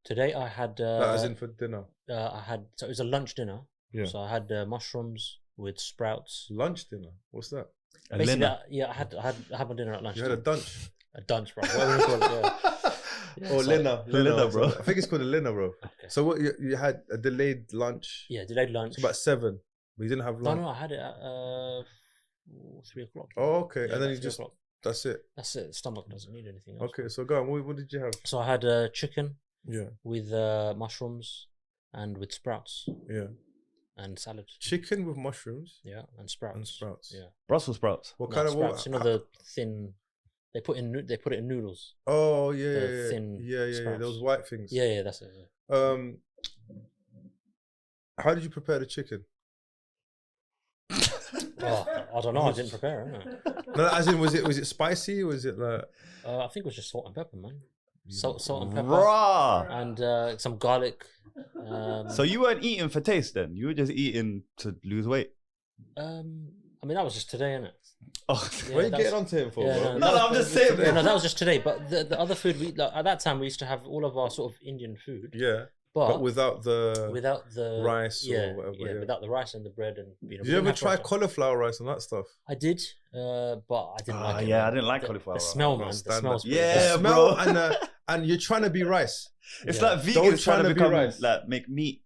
Today I had as in for dinner. So it was a lunch dinner. Yeah. So I had mushrooms with sprouts. Lunch dinner. What's that? Basically, I had my dinner at lunch. You had a dunch. A dunch, bro. What do you call it? Yeah. Or Lina, bro. I think it's called a Lina, bro. Okay. So what you had a delayed lunch? Yeah, delayed lunch. It's about 7. But you didn't have lunch. No, I had it at 3 o'clock. Oh, okay. Yeah, and then you just that's it. That's it. The stomach doesn't need anything else. Okay, so go on. What did you have? So I had chicken. Yeah. With mushrooms and with sprouts. Yeah. And salad. Chicken with mushrooms. Yeah, and sprouts. Yeah. Brussels sprouts. What kind of sprouts? You know, the thin. They put it in noodles. Oh yeah, thin yeah. Those white things. Yeah, that's it. Yeah. How did you prepare the chicken? Oh, I don't know. I didn't prepare it. No, as in was it spicy? Was it like? I think it was just salt and pepper, man. Salt and pepper. Raw. And some garlic. So you weren't eating for taste then? You were just eating to lose weight? I I mean, that was just today, innit? Oh, What are you getting onto him for, Yeah, bro? no, I'm just saying, Yeah, bro. no, that was just today. But the other food, at that time, we used to have all of our sort of Indian food. Yeah, But but without the rice yeah, or whatever. yeah, Yeah. without the rice and the bread and Did we you didn't ever have try proper- cauliflower rice and that stuff? I did, but I didn't like it. Yeah, man. I didn't like the, cauliflower. The smell, I man. can't The stand smells. that. pretty Yeah, bad. Smell bro. and you're trying to be rice. It's Yeah. like vegans Don't trying to be become rice. like make meat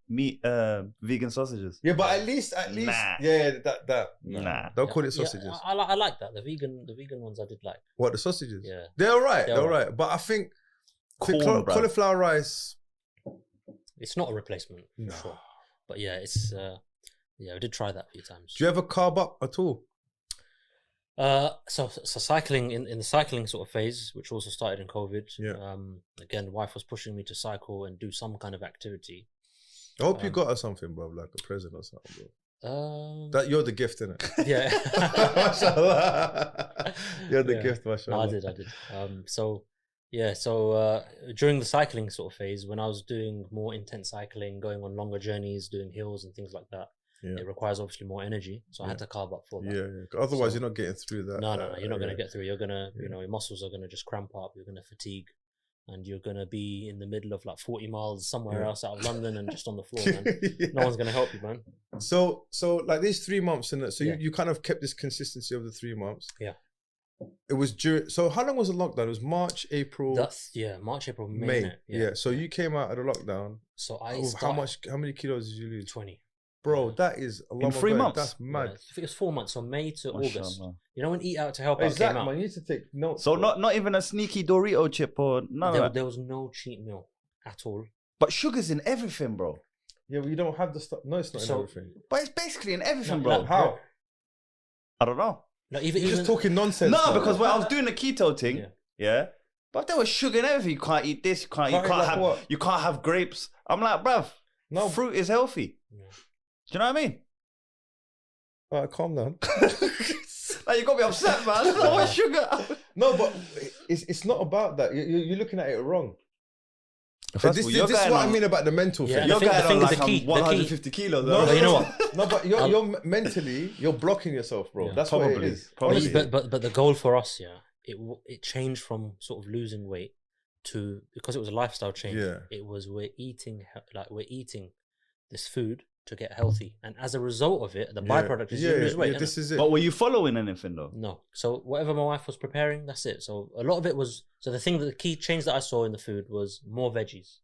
vegan sausages. Yeah, but at least, Nah. yeah, that. Nah. Don't call it Yeah, sausages. I like that. The vegan ones I did like. What, the sausages? Yeah. They're all right. They're They're all all right. But I think Corn, bruv. cauliflower rice. It's not a replacement for No. sure. But yeah, it's yeah, I did try that a few times. Do you ever carb up at all? So cycling in the cycling sort of phase, which also started in COVID. Yeah. Again, the wife was pushing me to cycle and do some kind of activity. I hope you got her something, bro, like a present or something, bro. Um, That you're the gift, innit? yeah. Mashallah. You're the Yeah. gift, No, mashallah. I did. So yeah, so during the cycling sort of phase, when I was doing more intense cycling, going on longer journeys, doing hills and things like that, Yeah. it requires obviously more energy. So I had to carb up for that. Yeah. Otherwise, So- you're not getting through that. No, you're not going to yeah. get through. You're going to, Yeah. you know, your muscles are going to just cramp up. You're going to fatigue. And you're going to be in the middle of like 40 miles somewhere Yeah. else out of London and just on the floor, man. Yeah. No one's going to help you, man. So like these 3 months, and so Yeah. you kind of kept this consistency over the 3 months. Yeah. It was during. So how long was the lockdown? It was March, April, That's, yeah, March, April, May. May. innit? Yeah. So you came out of the lockdown. So I Oh, started how many kilos did you lose, 20. bro? That is a lot In 3 months? That's Yeah, mad. I think it's 4 months, so May to August. Mashallah. You know when Eat Out to Help Out Exactly, came out? man. You need to take notes. So bro. not even a sneaky Dorito chip or none of There, that. there was no cheat meal at all. But sugar's in everything, bro. Yeah, but you don't have the stuff. No, it's not So- in everything. But it's basically in everything, No, bro. like- How? I don't know. No, You're just talking nonsense. No, bro. because when I was doing the keto thing, Yeah. yeah, but there was sugar in everything. You can't eat this. You can't Can't eat like have. what? You can't have grapes. I'm like, bruv, No. fruit is healthy. Yeah. Do you know what I mean? All right, calm down. Like you got me upset, man. I don't want sugar. No, but it's not about that. You're looking at it wrong. First This of all, you're is what going I on- mean about the mental Yeah, thing. and You're the thing- going the on thing is like the key- I'm the key- 150 kilos. No, But you know what? No, but you're mentally you're blocking yourself, bro. Yeah. That's what it Probably. is. Probably. Honestly. But the goal for us, yeah, it changed from sort of losing weight to, because it was a lifestyle change. Yeah. It was we're eating this food to get healthy, and as a result of it, the byproduct is you lose weight. innit? This is it. But were you following anything though? No. So whatever my wife was preparing, that's it. So a lot of it was, so the key change that I saw in the food was more veggies,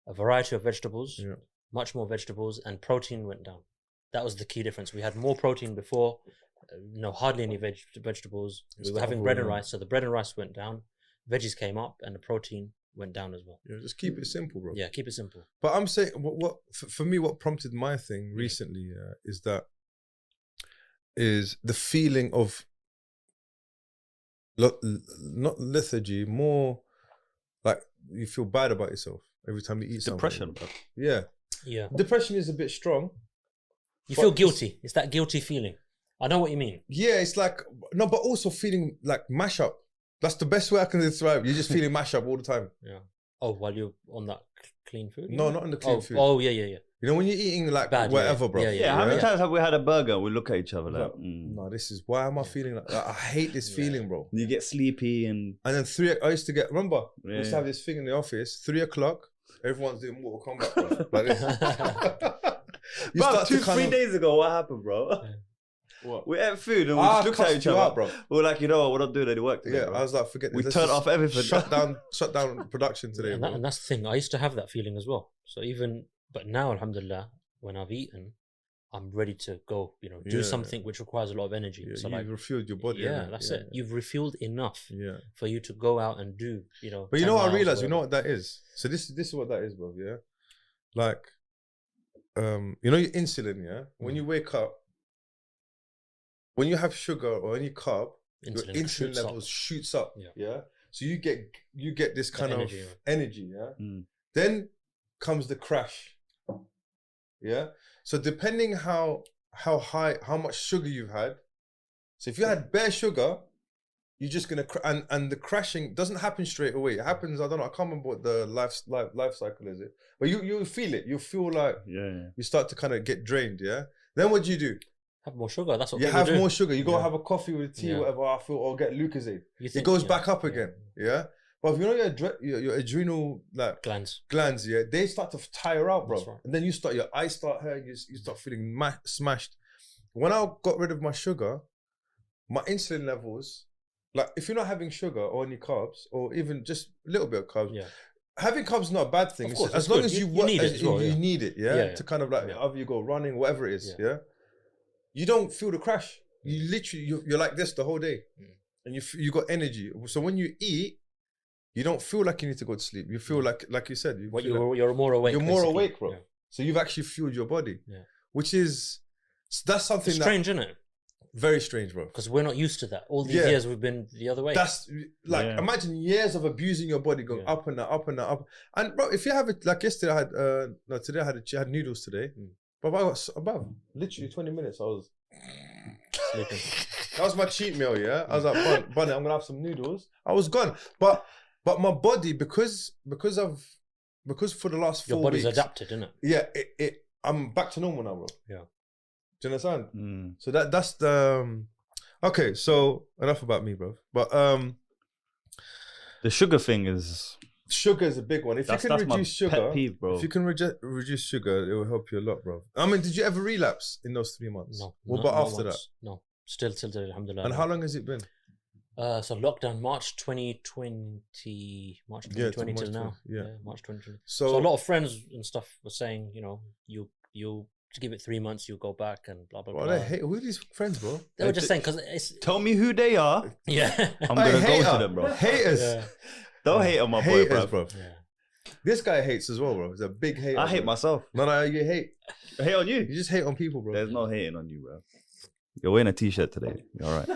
a variety of vegetables, Yeah. much more vegetables, and protein went down. That was the key difference. We had more protein before, hardly any vegetables. It's We were having tough, bread and yeah. rice. So the bread and rice went down, veggies came up, and the protein went down as well. Yeah, just keep it simple, bro. Yeah, keep it simple. But I'm saying what for me, what prompted my thing recently is the feeling of not lethargy, more like you feel bad about yourself every time you eat something. Depression, bro. Yeah, Yeah. depression is a bit strong. You But feel it's- guilty. It's that guilty feeling. I know what you mean. Yeah, it's like no, but also feeling like mash up. That's the best way I can describe. You're just feeling mash up all the time. Yeah. Oh, while you're on that clean food? you No, mean? not on the clean Oh, food. oh, yeah. You know when you're eating like Bad, yeah, whatever, yeah. bro. Yeah, Yeah, how many yeah. times have we had a burger and we look at each other like, Like, No, this is why am I feeling like I hate this Yeah. feeling, bro. you get sleepy and And then I used to get, remember, we used to Yeah. have this thing in the office, 3 o'clock, everyone's doing Mortal Kombat, bro. Like this. You bro, start to 2-3 days ago, what happened, bro? What? We ate food and we just looked at cussed each you other. out, bro. We were like, you know what, we're not doing any work today, Yeah, bro. I was like, forget this. We Let's turned just off everything. Shut down production today, bro. And that's the thing. I used to have that feeling as well. So but now, alhamdulillah, when I've eaten, I'm ready to go, do Yeah. something which requires a lot of energy. Yeah, so you've refueled your body. yeah, innit? that's it. You've refueled enough Yeah. for you to go out and do, But you 10 know what I miles or realized? You know whatever. what that is? So this is what that is, bro, yeah? Like, your insulin, yeah? When you wake up, when you have sugar or any carb, your insulin shoots up. levels shoots up. Yeah. Yeah. So you get this kind energy, of yeah. energy, yeah. Mm. Then comes the crash. Yeah. So depending how much sugar you've had. So if you had bare sugar, you're just gonna and the crashing doesn't happen straight away. It happens. I don't know. I can't remember what the life cycle is. But you feel it. You feel like Yeah. you start to kind of get drained. Yeah. Then what do? Have more sugar. That's what You people have do. more sugar. You go Yeah. have a coffee with tea, Yeah. whatever. I feel, or get Lucozade. You It think, goes yeah, back up yeah. again. Yeah. But if you know your adrenal like Glands. yeah, they start to tire out, bro. That's right. And then your eyes start hurting. You start feeling smashed. When I got rid of my sugar, my insulin levels, like if you're not having sugar or any carbs, or even just a little bit of carbs, Yeah. having carbs is not a bad thing. Of course, as it's long good. as You work, need it as well, you yeah. need it, Yeah. to kind of like Yeah. either you go running, whatever it is, Yeah. yeah. You don't feel the crash. You literally you're like this the whole day, and you got energy. So when you eat, you don't feel like you need to go to sleep. You feel like you said, You're more awake. You're more basically. awake, bro. Yeah. So you've actually fueled your body, which is that's something It's strange, isn't it? Very strange, bro. Because we're not used to that. All these Yeah. years we've been the other way. That's like imagine years of abusing your body, going up and up and up. And bro, if you have it like yesterday, I had today I had noodles today, but I got above literally 20 minutes. I was sleeping. That was my cheat meal. Yeah, I was like, Bunny, I'm gonna have some noodles. I was gone, but my body because for the last 4 Your body's weeks, adapted, isn't it? Yeah, I'm back to normal now, bro. Yeah. Do you understand? So that's the okay. So enough about me, bro. But the sugar thing is sugar is a big one. If you can reduce sugar, pet peeve, bro. if you can reduce sugar, it will help you a lot, bro. I mean, did you ever relapse in those 3 months? No. What not about after once. No. Still today, alhamdulillah. And how long has it been? So lockdown March 2020 till now. Yeah. March 2020. So So a lot of friends and stuff were saying, you know, you to give it 3 months, you'll go back and blah blah Well, blah. who are these friends, bro? They were just saying because it's Tell me who they are. yeah. I'm gonna go hater. to them, bro. Haters. Yeah. Don't hate on my boy, Haters, bro. bro. Yeah. This guy hates as well, bro. He's a big hater. I hate bro. myself. No, you hate. I hate on you. You just hate on people, bro. There's no hating on you, bro. You're wearing a t-shirt today. You're all right.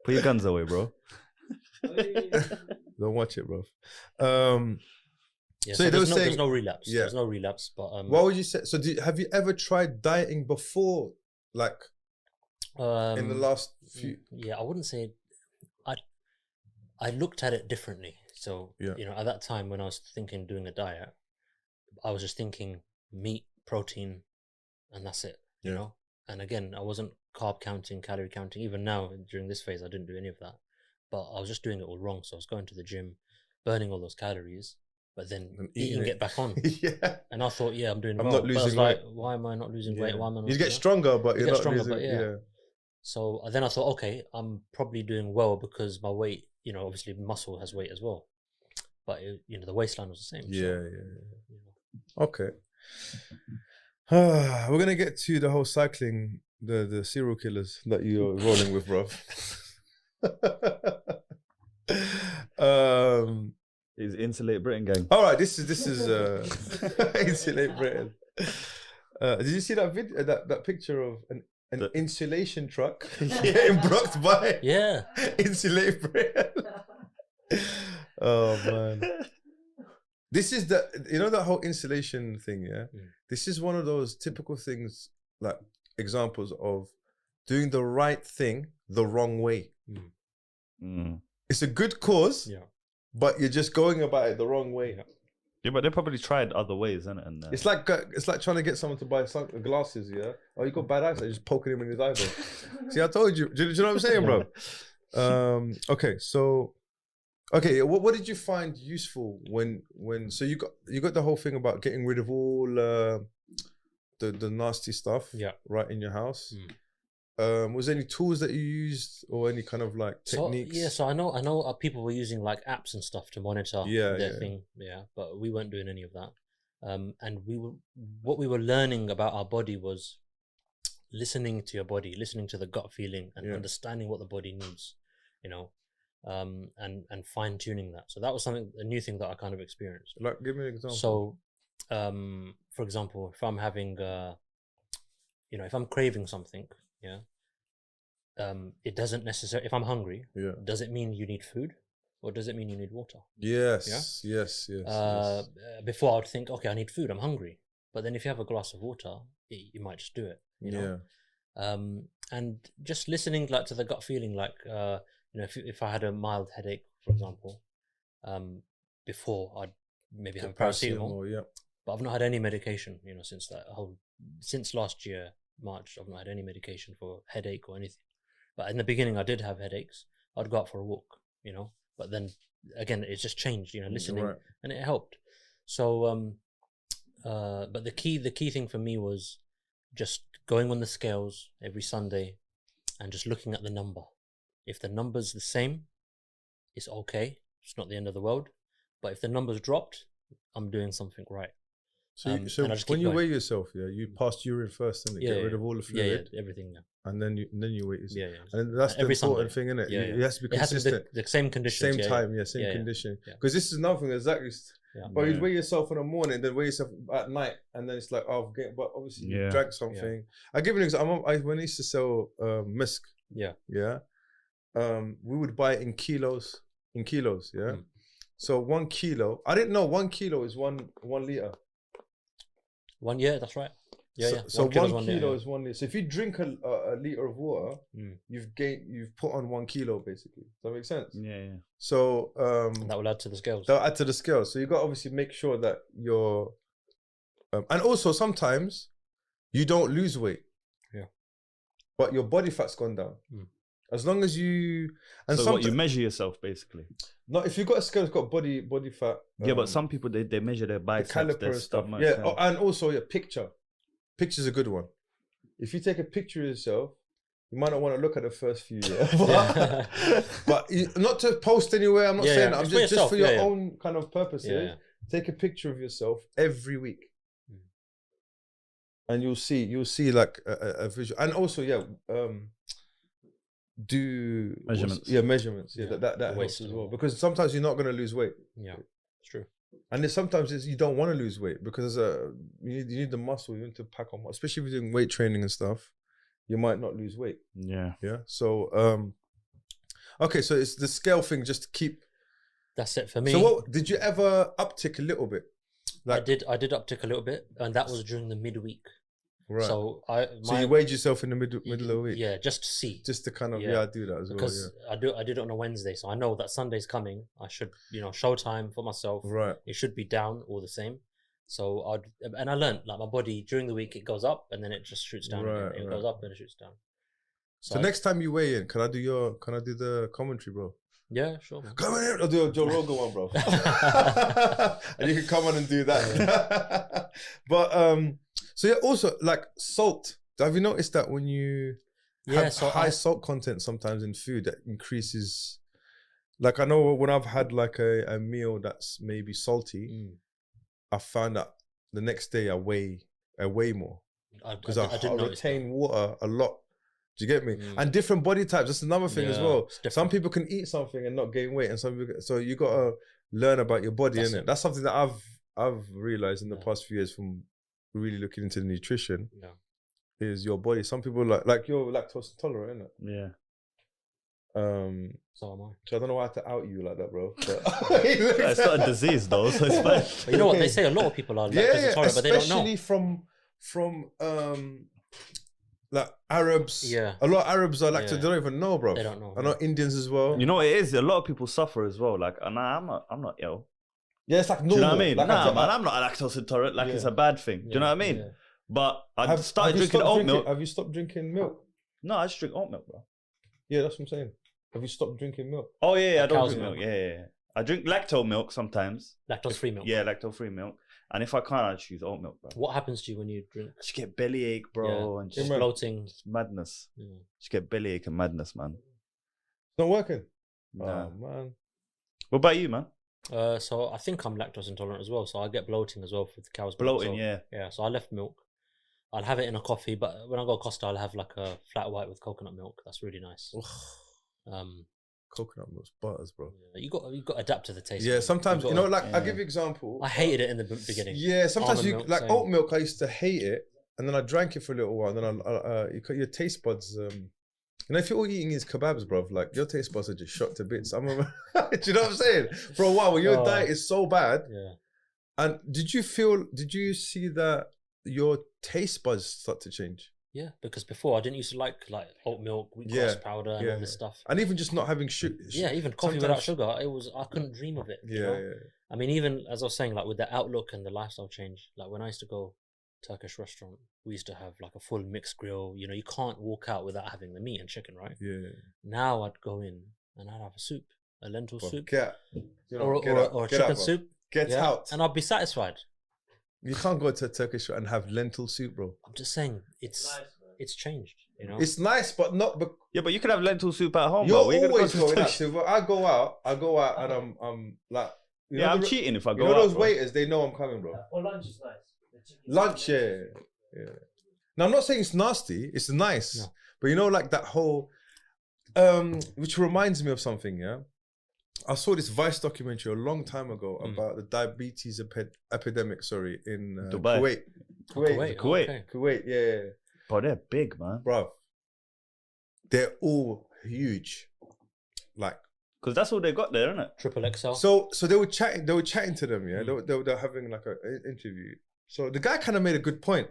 Put your guns away, bro. Don't watch it, bro. Yeah, So they were saying- there's no relapse. Yeah. There's no relapse, but What would you say? So, have you ever tried dieting before, like in the last few? Yeah, I wouldn't say. I looked at it differently. So Yeah. you know, at that time when I was thinking doing a diet, I was just thinking meat, protein, and that's it. You Yeah. know, and again, I wasn't carb counting, calorie counting. Even now, during this phase, I didn't do any of that. But I was just doing it all wrong. So I was going to the gym, burning all those calories, but then And eating eating it back on. Yeah. And I thought, yeah, I'm doing I'm well. not But I was losing like, weight. why am I not losing weight? Why am I not? You get know? stronger, but You you're get not stronger, losing. but yeah. So then I thought, okay, I'm probably doing well because my weight, you know, obviously muscle has weight as well. But, you know, the waistline was the same. Yeah, so, yeah. you know. Okay. We're gonna get to the whole cycling, the serial killers that you're rolling with, bro. Is Insulate Britain gang. All right, this is Insulate Britain. Did you see that video? That picture of an insulation truck getting blocked by Yeah. Insulate Britain? Oh man. This is that whole insulation thing, yeah? This is one of those typical things, like examples of doing the right thing the wrong way. It's a good cause, Yeah. but you're just going about it the wrong way. Yeah, but they probably tried other ways, isn't it? And, It's like trying to get someone to buy glasses, yeah? Oh, you got bad eyesight, just poking him in his eyeball. See, I told you. Do you know what I'm saying, bro? Okay, so... Okay, what did you find useful when so you got the whole thing about getting rid of all the nasty stuff right in your house? Was there any tools that you used or any kind of like techniques? So I know people were using like apps and stuff to monitor their thing, but we weren't doing any of that. And what we were learning about our body was listening to your body, listening to the gut feeling and understanding what the body needs, you know. And fine tuning that. So that was a new thing that I kind of experienced. Like, give me an example. So, for example, if I'm having, if I'm craving something, it doesn't necessarily. If I'm hungry, does it mean you need food, or does it mean you need water? Yes. Before I'd think, okay, I need food. I'm hungry. But then if you have a glass of water, you might just do it. You know? And just listening like to the gut feeling, like. If I had a mild headache, for example, before I'd maybe have paracetamol. Yeah. But I've not had any medication, since last year. March, I've not had any medication for headache or anything. But in the beginning, I did have headaches. I'd go out for a walk, But then again, it's just changed, listening, Right. and it helped. So, but the key thing for me was just going on the scales every Sunday and just looking at the number. If the number's the same, it's okay. It's not the end of the world. But if the number's dropped, I'm doing something right. So and I just when keep you going. weigh yourself, you pass urine first and get rid of all the fluid, everything. Yeah. and then you weigh yourself. Yeah. And that's the Every important Sunday. thing, isn't it? Yeah, It has to be It has to be consistent. the same conditions. Same time, same Yeah. condition. Yeah. Because this is another thing, exactly. Yeah. But you weigh yourself in the morning, then weigh yourself at night, and then it's like, oh, but obviously you drank something. I give you an example. When I used to sell Misk, we would buy it in kilos, yeah. So 1 kilo, I didn't know 1 kilo is 1 liter. 1 year, that's right. So 1 kilo kilo is 1 liter. So if you drink a liter of water, you've put on 1 kilo basically. Does that make sense? Yeah. So And that will add to the scales. they'll add to the scale. So you got to obviously make sure that you're, and also sometimes you don't lose weight. Yeah. But your body fat's gone down. As long as you, and so what, you measure yourself basically? No, if you've got a scale that's got body fat. Yeah, but some people they measure their biceps, caliper their and stuff. stomach. Yeah, and also picture. Picture's a good one. If you take a picture of yourself, you might not want to look at the first few years. But not to post anywhere. I'm not saying that. I'm just for your own kind of purposes. Take a picture of yourself every week, and you'll see like a visual. And also, do measurements. Measurements. That helps as well, because sometimes you're not going to lose weight. Yeah, it's true. And sometimes you don't want to lose weight because you need the muscle. You need to pack on, especially if you're doing weight training and stuff. You might not lose weight. Yeah. So okay, so it's the scale thing, just to keep. That's it for me. So what did you ever uptick a little bit? I did uptick a little bit, and that was during the midweek. Right. So you weighed yourself in the middle of the week. Yeah, just to see. Just to kind of I do that as well. Because I did it on a Wednesday, so I know that Sunday's coming. I should show time for myself. Right. It should be down all the same. So I learned like my body during the week it goes up and then it just shoots down. Right, it goes up and it shoots down. So next time you weigh in, can I do the commentary, bro? Yeah, sure. Man. Come in here. I'll do a Joe Rogan one, bro. And you can come on and do that. But so also like salt. Have you noticed that when you have high salt content sometimes in food, that increases? Like I know when I've had like a meal that's maybe salty, I found that the next day I weigh more because I retain water a lot. Do you get me? And different body types. That's another thing as well. Some people can eat something and not gain weight, and some people. So you gotta learn about your body, innit? That's something that I've realized in the past few years from really looking into nutrition. Yeah, is your body. Some people like you're lactose intolerant, innit? Yeah. So am I. So I don't know why I have to out you like that, bro. But it's not a disease though, so it's fine. But you know what they say? A lot of people are lactose intolerant, but they don't know. Especially from like Arabs. Yeah. A lot of Arabs are lactose. They don't even know, bro. They don't know. I know Indians as well. You know what it is? A lot of people suffer as well. Like, I'm not ill. Yeah, it's like normal. Do you know what I mean? Like, man, I'm not lactose intolerant. Like it's a bad thing. Do you know what I mean? Yeah. But I started drinking oat milk. Have you stopped drinking milk? No, I just drink oat milk, bro. Yeah, that's what I'm saying. Have you stopped drinking milk? Oh yeah, I don't drink milk. milk. Yeah. I drink lactose milk sometimes. Lactose-free milk. Yeah, lactose-free milk. And if I can't, I choose oat milk, bro. What happens to you when you drink? Just get bellyache, bro, and just bloating. madness. Yeah. Just get bellyache and madness, man. It's not working. Nah. Oh man. What about you, man? So I think I'm lactose intolerant as well. So I get bloating as well with the cow's milk. Bloating, yeah. Yeah. So I left milk. I'll have it in a coffee, but when I go to Costa, I'll have like a flat white with coconut milk. That's really nice. Coconut milk's butters, bro. You got to adapt to the taste. Yeah, sometimes I'll give you an example. I hated it in the beginning. Yeah, sometimes Almond milk, oat milk. I used to hate it, and then I drank it for a little while. And then your taste buds. If you're all eating is kebabs, bro, like your taste buds are just shot to bits. I remember. Do you know what I'm saying? For a while, when your diet is so bad. Yeah. And did you see that your taste buds start to change? Yeah, because before I didn't used to like oat milk, wheatgrass powder, and all this stuff. And even just not having sugar. Yeah, even coffee without sugar, I couldn't dream of it. Yeah. I mean, even as I was saying, like with the outlook and the lifestyle change, like when I used to go Turkish restaurant, we used to have like a full mixed grill. You know, you can't walk out without having the meat and chicken, right? Yeah. Now I'd go in and I'd have a soup, a lentil soup, Get, or a chicken soup. Get out. And I'd be satisfied. You can't go to a Turkish restaurant and have lentil soup, bro. I'm just saying, it's changed. You know, It's nice, but not. Yeah, but you could have lentil soup at home. You're bro. Where you always gonna go to going out. Turkish- So I go out, and I'm like, you Yeah, know I'm the- cheating if I You go know out. those bro. waiters, they know I'm coming, bro. or lunch is nice. Lunch, yeah. Now I'm not saying it's nasty, it's nice. No. But you know, like that whole which reminds me of something, yeah. I saw this Vice documentary a long time ago about the diabetes epidemic, in Dubai. Kuwait. Kuwait. Kuwait. Okay. Kuwait, yeah. Bro, they're big, man. Bro. They're all huge. Like, Because that's all they got there, isn't it? Triple XL. so they were chatting to them, yeah. They were having like an interview. So the guy kind of made a good point.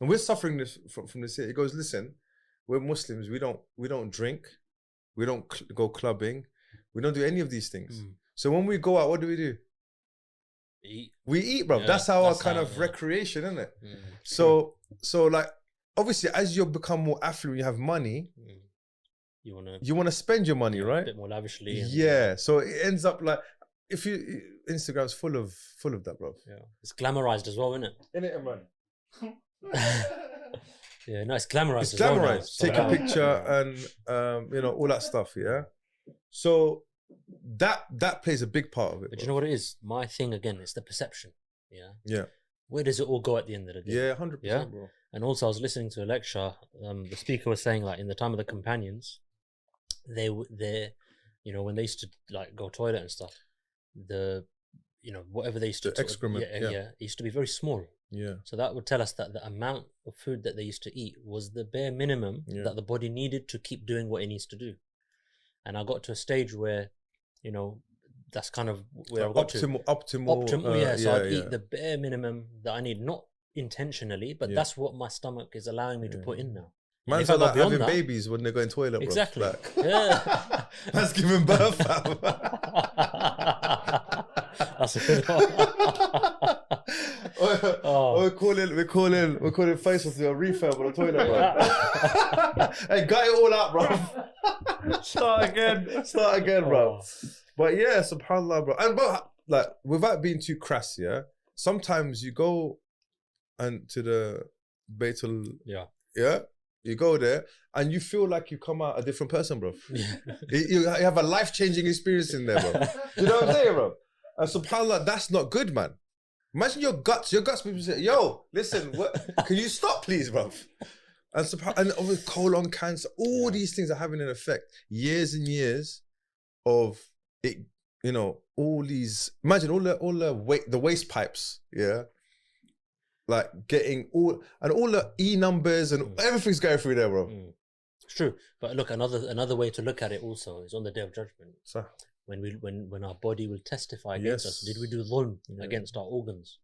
And we're suffering this from this here. He goes, listen, we're Muslims, we don't drink, we don't go clubbing, we don't do any of these things. So when we go out, what do? Eat. We eat, bro. Yeah, that's our that's kind how, of yeah. recreation, isn't it? So like, obviously, as you become more affluent, you have money, You you want to spend your money, a right? bit more lavishly. And, Yeah. So it ends up like, if you Instagram's full of that, bro. yeah. It's glamorized as well, isn't it? In it, man. Yeah, no, it's glamorized. It's as well now. glamorized. Take a picture and all that stuff. Yeah. So that plays a big part of it. But bro. you know what it is? My thing again, it's the perception. Yeah. Yeah. Where does it all go at the end of the day? Yeah, 100%, Yeah? bro. And also, I was listening to a lecture. The speaker was saying, like, in the time of the companions, they when they used to like go toilet and stuff, whatever they used to The excrement, yeah. it used to be very small. Yeah. So that would tell us that the amount of food that they used to eat was the bare minimum that the body needed to keep doing what it needs to do. And I got to a stage where, that's kind of where I got optimal. So I'd eat the bare minimum that I need, not intentionally, but that's what my stomach is allowing me to put in now. Man's if I are go like beyond having that- babies when they go in toilet, bro. Exactly. Like, Yeah. man's giving birth, fam. That's a good one. We're calling Faisal to a refurb on the toilet, bro. Hey, got it all out, bro. Start again, bro. But yeah, subhanAllah, bro. And but like, without being too crass, yeah. Sometimes you go and to the Baitul, yeah. You go there and you feel like you come out a different person, bro. You have a life-changing experience in there, bro. You know what I'm saying, bro? And subhanAllah, that's not good, man. Imagine your guts. People say, yo, listen, can you stop, please, bro? And with colon cancer, all these things are having an effect. Years and years of it, all these, imagine all the waste pipes, yeah? Like getting all the E numbers and everything's going through there, bro. It's true. But look, another way to look at it also is on the Day of Judgment. So, when our body will testify against us, did we do dhulm against our organs?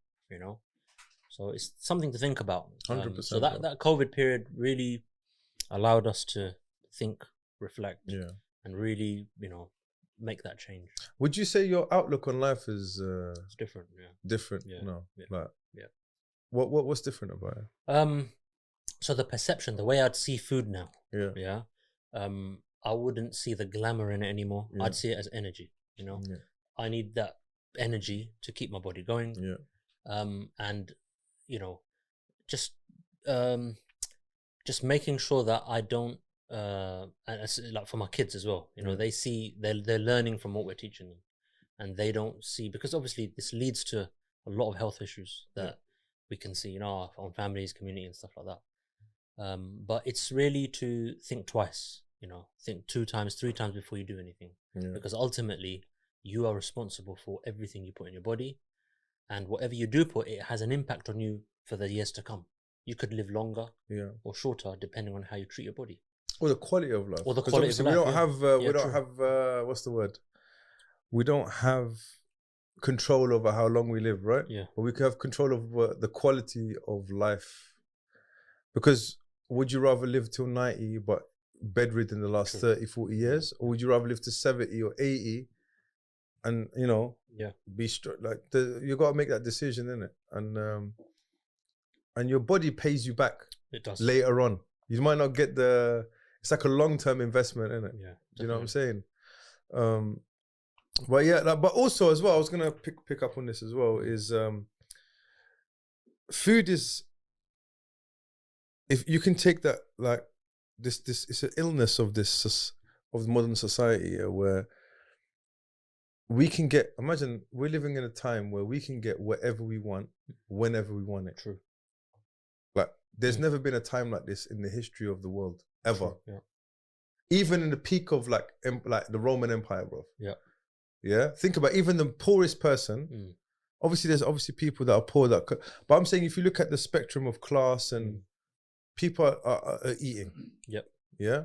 So it's something to think about. 100%. So that COVID period really allowed us to think, reflect, and really, make that change. would you say your outlook on life is It's different, different? Yeah. No, Yeah. like, Yeah. What's different about it? So the perception, the way I'd see food now, Yeah. I wouldn't see the glamour in it anymore. Yeah. I'd see it as energy. I need that energy to keep my body going. Yeah. And just making sure that I don't and it's like for my kids as well, they see they're learning from what we're teaching them, and they don't see, because obviously this leads to a lot of health issues that we can see in our own families, community and stuff like that. But it's really to think twice, think 2 times, 3 times before you do anything, because ultimately you are responsible for everything you put in your body, and whatever you do put, it has an impact on you for the years to come. You could live longer or shorter depending on how you treat your body. Or the quality of life. Or the 'Cause quality of obviously life, we don't have what's the word? We don't have control over how long we live, right? Yeah. But we can have control over the quality of life. Because would you rather live till 90 but bedridden the last 30, 40 years? Or would you rather live to 70 or 80 and, be like, you got to make that decision, innit? and your body pays you back It does. later on. You might not get it's like a long-term investment, isn't it? Yeah. Do you know what I'm saying? But yeah, but also as well, I was gonna pick up on this as well, is food is, if you can take that, like this it's an illness of modern society, where we can imagine we're living in a time where we can get whatever we want whenever we want it. True. Like there's never been a time like this in the history of the world ever. True. Yeah. Even in the peak of like the Roman Empire, bro. Yeah. Yeah. Think about even the poorest person. Obviously, there's people that are poor but I'm saying if you look at the spectrum of class and people are eating. Yep. Yeah.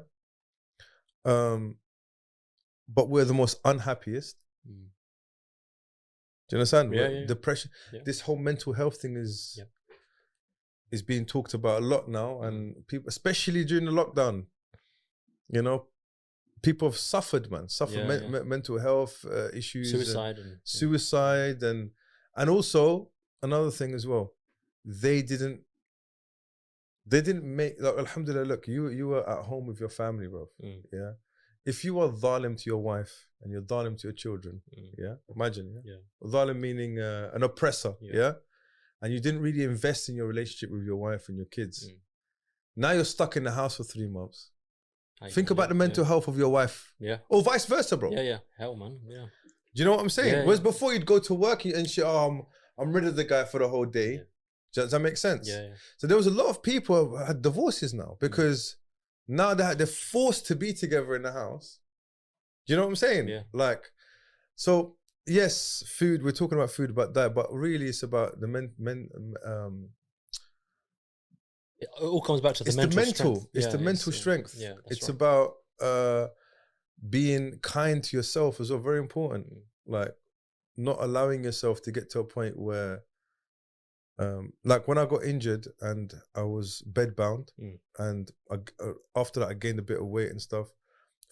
But we're the most unhappiest. Do you understand? Yeah. Depression. Yeah. This whole mental health thing is being talked about a lot now, and people, especially during the lockdown, you know, people have suffered, man. Mental health issues, suicide, and also another thing as well. They didn't make, like, alhamdulillah. Look, you were at home with your family, bro. Yeah. If you are dhalim to your wife and you're dhalim to your children, imagine, dhalim meaning an oppressor, and you didn't really invest in your relationship with your wife and your kids. Now you're stuck in the house for 3 months. Think about the mental health of your wife. Yeah. Or vice versa, bro. Yeah. Hell, man. Yeah. Do you know what I'm saying? Yeah, Whereas before you'd go to work and shit, I'm rid of the guy for the whole day. Does that make sense? Yeah. So there was a lot of people who had divorces now because now they're forced to be together in the house. Do you know what I'm saying? Yeah. Like, so yes, food, we're talking about food, about that, but really it's about the it all comes back to the mental strength. It's the mental strength. Yeah, it's about being kind to yourself as well. Very important. Like not allowing yourself to get to a point where, like when I got injured and I was bedbound, and after that I gained a bit of weight and stuff.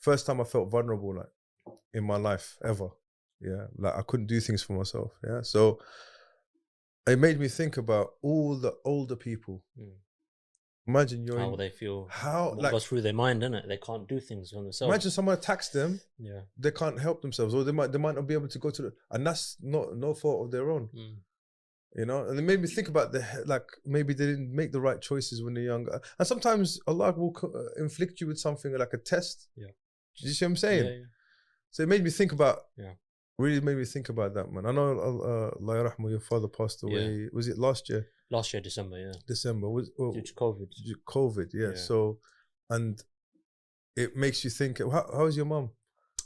First time I felt vulnerable, like in my life ever. Yeah, like I couldn't do things for myself. Yeah, so it made me think about all the older people. Imagine how they feel, what goes through their mind, innit? They can't do things on themselves. Imagine someone attacks them. Yeah, they can't help themselves, or they might not be able to go to and that's no fault of their own. You know, and it made me think about maybe they didn't make the right choices when they're younger. And sometimes Allah will inflict you with something like a test. Yeah, do you see what I'm saying? Yeah. So it made me think about. Yeah. Really made me think about that, man. I know Allah yarahmu, your father passed away. Yeah. Was it last year? Last year, December, yeah. December. Due to COVID. COVID, yeah. So, and it makes you think, how is your mum?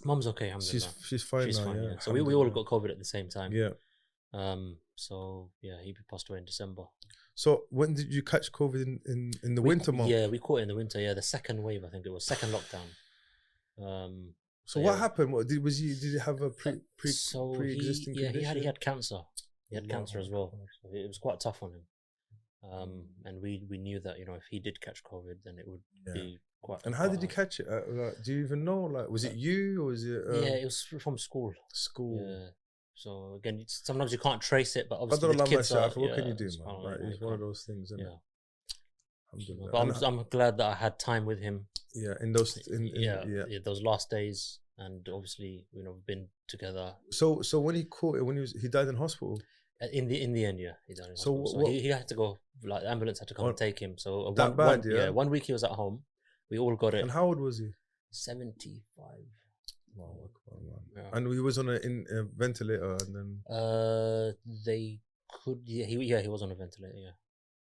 Mum's okay, alhamdulillah. She's fine now, yeah. So we all got COVID at the same time. Yeah. So, yeah, he passed away in December. So, when did you catch COVID in the winter month? Yeah, we caught it in the winter, yeah. The second wave, I think it was, second lockdown. So what happened? Did you have a pre-existing condition? He had cancer. He had cancer as well. So it was quite tough on him. And we knew that, you know, if he did catch COVID, then it would be quite. And how did you catch it? Do you even know? Like, was it you or was it? Yeah, it was from school. Yeah. So again, sometimes you can't trace it, but obviously the kids what can you do, man? Like, it's one of those things, isn't it? But I'm glad that I had time with him. Yeah, those last days, and obviously, you know, we've been together. So when he caught it, he died in hospital. In the end, yeah, he died in hospital. So he had to go. Like the ambulance had to come and take him. So that bad, yeah. 1 week he was at home. We all got it. And how old was he? 75. Wow, yeah. And he was on a ventilator, and then they could. Yeah, he was on a ventilator. Yeah.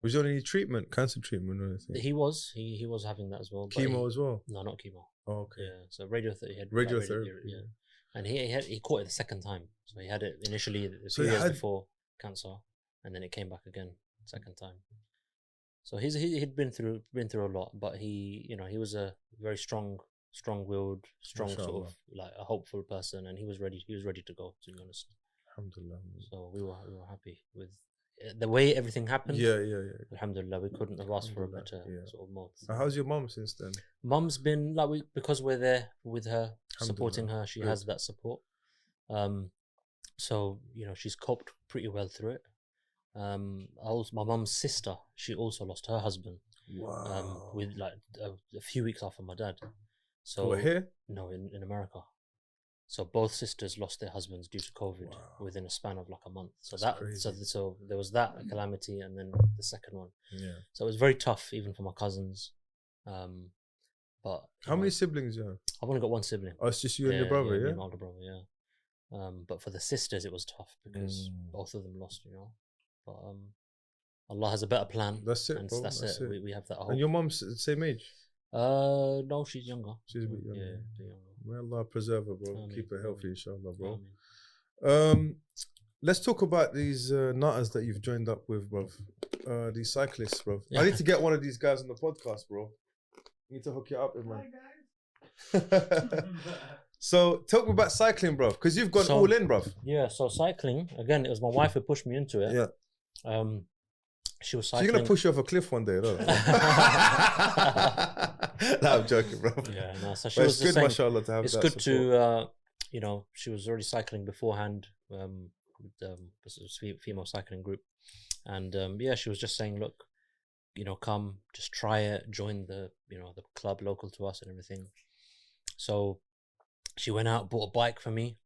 Was he on any treatment, cancer treatment or anything? He was having that as well. Chemo as well? No, not chemo. Oh, okay. Yeah, so radiotherapy. He had radiotherapy. Yeah, and he caught it the second time. So he had it initially 2 years before cancer, and then it came back again second time. So he'd been through a lot, but he was a very strong-willed, strong sort of like a hopeful person, and he was ready to go, to be honest. Alhamdulillah. So we were happy with the way everything happened. Yeah. Alhamdulillah, we couldn't have asked for a better sort of month. How's your mum since then? Mum's been like because we're there with her, supporting her. She has that support. So you know, she's coped pretty well through it. My mum's sister, she also lost her husband. Wow. With like a few weeks after my dad. So What, here? No, in America. So both sisters lost their husbands due to COVID within a span of like a month. So That's crazy. so there was that calamity, and then the second one. Yeah. So it was very tough, even for my cousins. But How many siblings you have? I've only got one sibling. Oh, it's just you and your brother, me yeah? and my older brother, yeah. But for the sisters, it was tough because both of them lost, But Allah has a better plan. That's it, and bro. that's it. We have that hope. And your mum's the same age? No, she's younger. She's a bit younger. Yeah, a bit younger. May Allah preserve her, bro. Ameen. Keep her healthy, inshallah, bro. Ameen. Let's talk about these nutters that you've joined up with, bro. These cyclists, bro. Yeah. I need to get one of these guys on the podcast, bro. Need to hook you up, man. So, talk about cycling, bro, because you've gone all in, bro. Yeah, so cycling, again, it was my wife who pushed me into it. Yeah. She was She's cycling. going to push you off a cliff one day, though. No, I'm joking, bro. Yeah, no, so she But was it's just good, saying, mashallah, to have it's that good support. to, she was already cycling beforehand with this female cycling group. And she was just saying, look, come, just try it, join the club local to us and everything. So she went out, bought a bike for me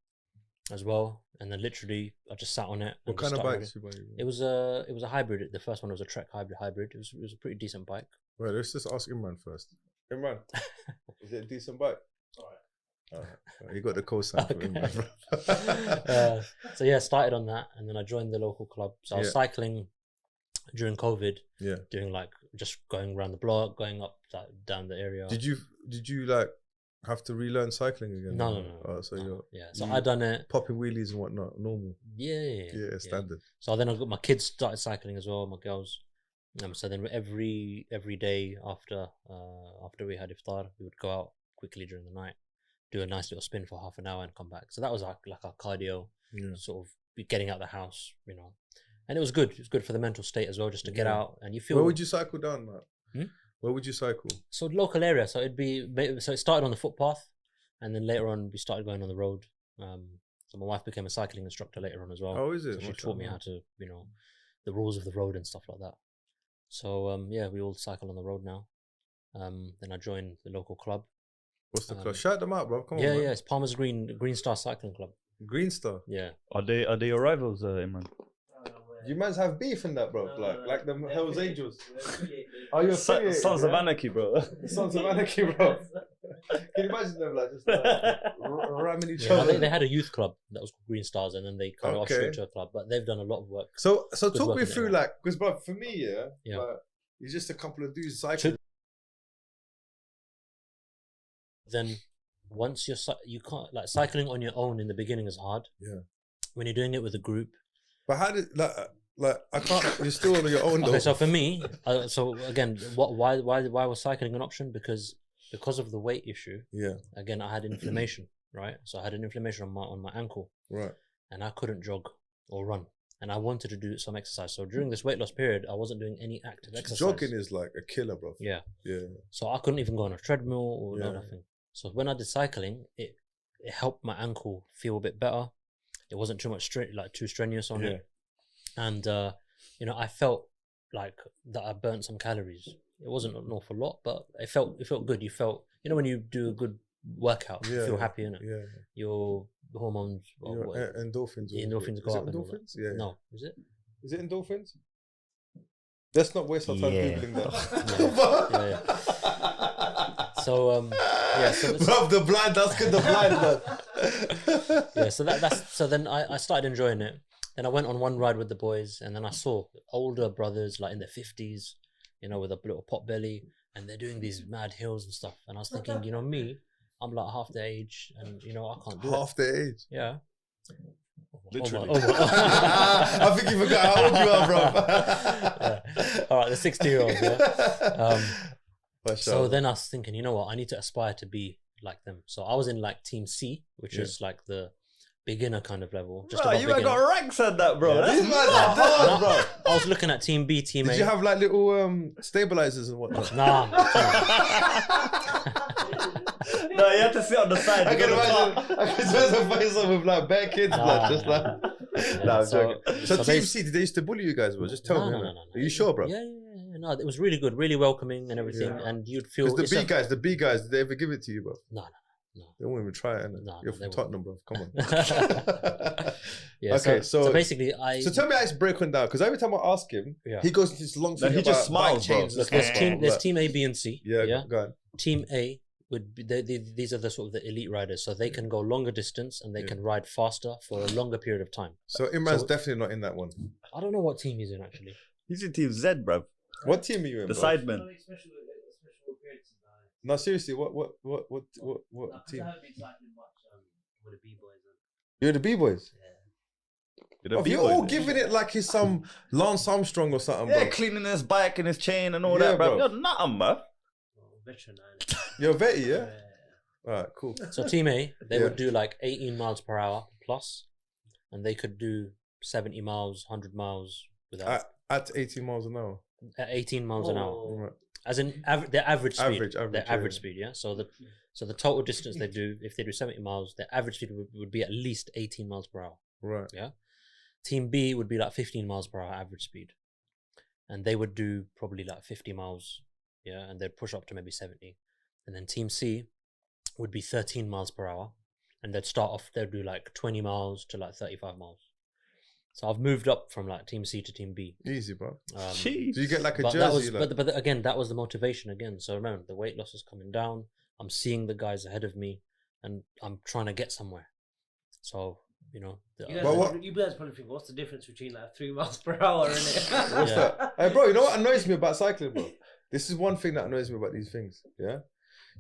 as well, and then literally I just sat on it. What kind of bikes you buy? It was a hybrid. The first one was a Trek hybrid. It was a pretty decent bike. Right, let's just ask Imran first. Imran, is it a decent bike? All right. You got the cosign from Imran, bro. So yeah, started on that, and then I joined the local club. So I was cycling during COVID. Yeah. Doing like just going around the block, going up down the area. Did you like have to relearn cycling again? No. Oh, so no. So I done it, popping wheelies and whatnot, normal. Yeah, standard. So then I got my kids started cycling as well, my girls. So then every day after we had iftar, we would go out quickly during the night, do a nice little spin for half an hour and come back. So that was like our cardio, sort of getting out the house, and it was good. It was good for the mental state as well, just to get out and you feel. Where would you cycle down, Matt? Where would you cycle? So local area. So it started on the footpath, and then later on we started going on the road. So my wife became a cycling instructor later on as well. Oh, is it? So she taught me how to, the rules of the road and stuff like that. So we all cycle on the road now. Then I joined the local club. What's the club? Shout them out, bro. Come on. Yeah, it's Palmer's Green Star Cycling Club. Green Star. Yeah. Are they your rivals, Imran? You mans have beef in that, bro. Like the Hells Angels. Are you affiliated? Sons of Anarchy, bro. Sons of Anarchy, bro. Can you imagine them just ramming each other? They had a youth club that was called Green Stars, and then they kind of offshoot to a club. But they've done a lot of work. So talk me through because, bro, for me, it's just a couple of dudes cycling. Then once you can't cycling on your own in the beginning is hard. Yeah. When you're doing it with a group. But how did I can't? You're still on your own though. Okay, so for me, so again, why was cycling an option? Because of the weight issue. Yeah. Again, I had inflammation, right? So I had an inflammation on my ankle. Right. And I couldn't jog or run, and I wanted to do some exercise. So during this weight loss period, I wasn't doing any active exercise. Jogging is like a killer, bro. Yeah. Yeah. So I couldn't even go on a treadmill or nothing. So when I did cycling, it helped my ankle feel a bit better. It wasn't too much too strenuous on it, and I felt like that I burnt some calories. It wasn't an awful lot, but it felt good. You felt when you do a good workout, you feel happy in it. Yeah. Your hormones, endorphins. Endorphins go up. Endorphins? Yeah. No, is it? Is it endorphins? Let's not waste our time googling that. So bro, the blind, that's good. The blind, man. So then I started enjoying it. Then I went on one ride with the boys, and then I saw older brothers like in their 50s, with a little pot belly, and they're doing these mad hills and stuff. And I was thinking, me, I'm like half their age, and I can't do it. Half their age? Yeah. Literally. I think you forgot how old you are, bro. All right, the 60-year-olds. Yeah. So then I was thinking, you know what? I need to aspire to be like them. So I was in like Team C, which is like the beginner kind of level. Just bro, you got ranks at that, bro. These guys are hard, bro. I was looking at Team B, Team A. Did you have like little stabilizers and whatnot? Nah. No, you have to sit on the side. I can imagine Faisal with like bare kids, blood, just like Nah, I'm so, joking. So Team basi- C, did they used to bully you guys, bro? Just tell me. no, innit? no, no, no. Are you sure, bro? Yeah. No, it was really good, really welcoming and everything, Yeah. and you'd feel. Because it's the B guys, did they ever give it to you, bro? No. They won't even try it, innit? No, You're they from won't. Tottenham, bro. Come on. Yeah. Okay, so basically, So tell me how it's broken down, because every time I ask him, Yeah. he goes into this long No, thing he just about bike smiles, bro. chains and look, stuff. there's Like, team A, B, and C. yeah, go on. Team A would be these are the sort of the elite riders, so they can go longer distance and they can ride faster for a longer period of time. So Imran's So- definitely not in that one. I don't know what team he's in actually. He's in Team Z, bro. What team are you in, The bro? sidemen. No, seriously, what team? With the B-boys. You're the B-boys? You're the You're B-boys. all giving it like he's some Lance Armstrong or something, Yeah, bro. cleaning his bike and his chain and all Yeah, that, bro. bro. You're nothing, bro. Veteran, You're Vetty, yeah? Alright, cool. So team A, they Yeah. would do like 18 miles per hour plus, and they could do 70 miles, 100 miles without At 18 miles an hour. at 18 miles an hour. Alright. As in their average speed. Average, their yeah. average speed, yeah. So the total distance they do, if they do 70 miles, their average speed would be at least 18 miles per hour. Right. Team B would be like 15 miles per hour average speed, and they would do probably like 50 miles, yeah, and they'd push up to maybe 70. And then Team C would be 13 miles per hour, and they'd do like 20 miles to like 35 miles. So I've moved up from like Team C to Team B. Easy, bro. Jeez. Do you get like a But jersey? but again, that was the motivation again. So remember, the weight loss is coming down. I'm seeing the guys ahead of me, and I'm trying to get somewhere. So You guys, But what- you guys probably think, what's the difference between like 3 miles per hour and it? What's that? Hey, bro, you know what annoys me about cycling, bro? This is one thing that annoys me about these things, yeah?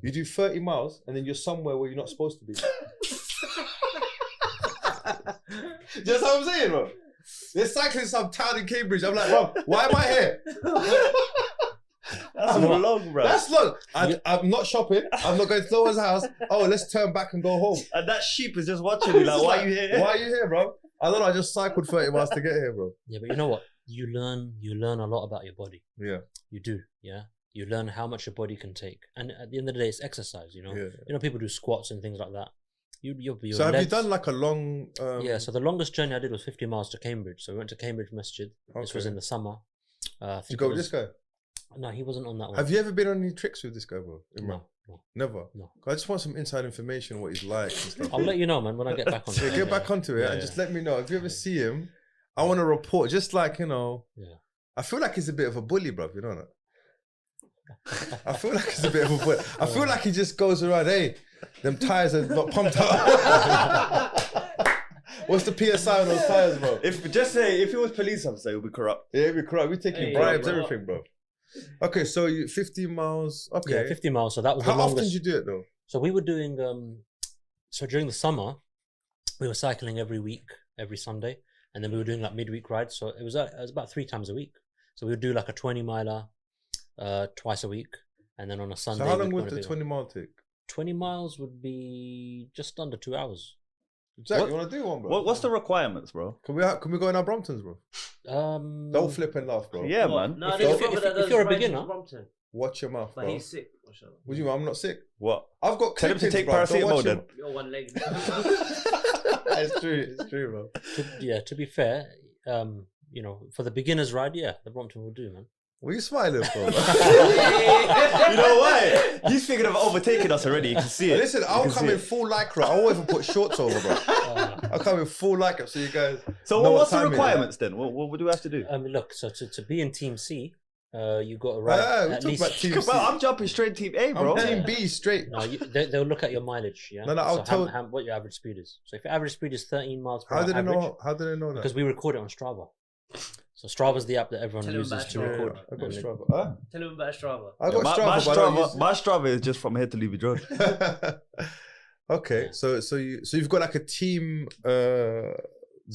You do 30 miles and then you're somewhere where you're not supposed to be. Just what I'm saying, bro. They're cycling some town in Cambridge. I'm like, bro, why am I here? That's long, bro. That's long. I'm not shopping. I'm not going to no one's house. Oh, let's turn back and go home. And that sheep is just watching you like, why are you here? Why are you here, bro? I don't know. I just cycled 30 miles to get here, bro. yeah, but you know what? You learn a lot about your body. Yeah. You do, yeah. You learn how much your body can take, and at the end of the day, it's exercise. You know, Yeah. people do squats and things like that. Your So have you legs- done like a long... yeah, so the longest journey I did was 50 miles to Cambridge. So we went to Cambridge Masjid. This was Okay. in the summer. I Did think you go it with was- this guy? No, he wasn't on that one. Have you ever been on any tricks with this guy, bro? Imran? No. Never? No. I just want some inside information, what he's like and stuff. I'll let you know, man, when I get back on. Yeah, get back onto it and just let me know. If you ever see him, I want to report. Just like, Yeah. I feel like he's a bit of a bully, bro. You know that? I feel like he's a bit of a bully. I feel like he just goes around, hey, them tires are not pumped up. What's the PSI on those tires, bro? If it was police officer, it would be corrupt. Yeah, we're correct. We're taking Hey, bribes, bro. everything, bro. Okay, so you 15 miles. Okay. Yeah, 50 miles. So that was How the often longest. did you do it, though? So we were doing, so during the summer, we were cycling every week, every Sunday. And then we were doing like midweek rides. So it was about 3 times a week. So we would do like a 20 miler twice a week. And then on a Sunday. So how long we'd go would on a the big 20 mile take? 20 miles would be just under 2 hours. Jack, What- you want to do one, bro? What's the requirements, bro? Can we go in our Bromptons, bro? Don't flip and laugh, bro. Yeah, What? man. No, If there's you're- a brother if- that if does you're a rides in beginner- Brompton, Watch your mouth, but bro. he's sick. Or something. What do you mean? I'm not sick. What? I've got Tell him to clippings, take bro. Don't paracetamol watch then. him. You're one leg. It's true. It's true, bro. To be fair, for the beginner's ride, yeah, the Brompton will do, man. What are you smiling for? You know why? He's thinking of overtaking us already. You can see it. Listen, I'll can come see in it. full lycra. I won't even put shorts over, bro. I'll come in full lycra so you guys. So know what's what the time it is. requirements then? What do we have to do? Look, so to be in Team C, you got to ride we at talk least. about Team C. Bro, I'm jumping straight Team A, bro. I'm Team B straight. No, they'll look at your mileage, yeah. No, I'll so tell- what your average speed is. So if your average speed is 13 miles per How hour did they average, know? How did they know that? because we record it on Strava. So Strava's the app that everyone Tell him uses about to Strava. record. I got and it- Strava. Huh? Tell him about Strava. I got my Strava, but I don't my Strava is just from here to Levy Road. use... Okay, Yeah. so you've got like a team So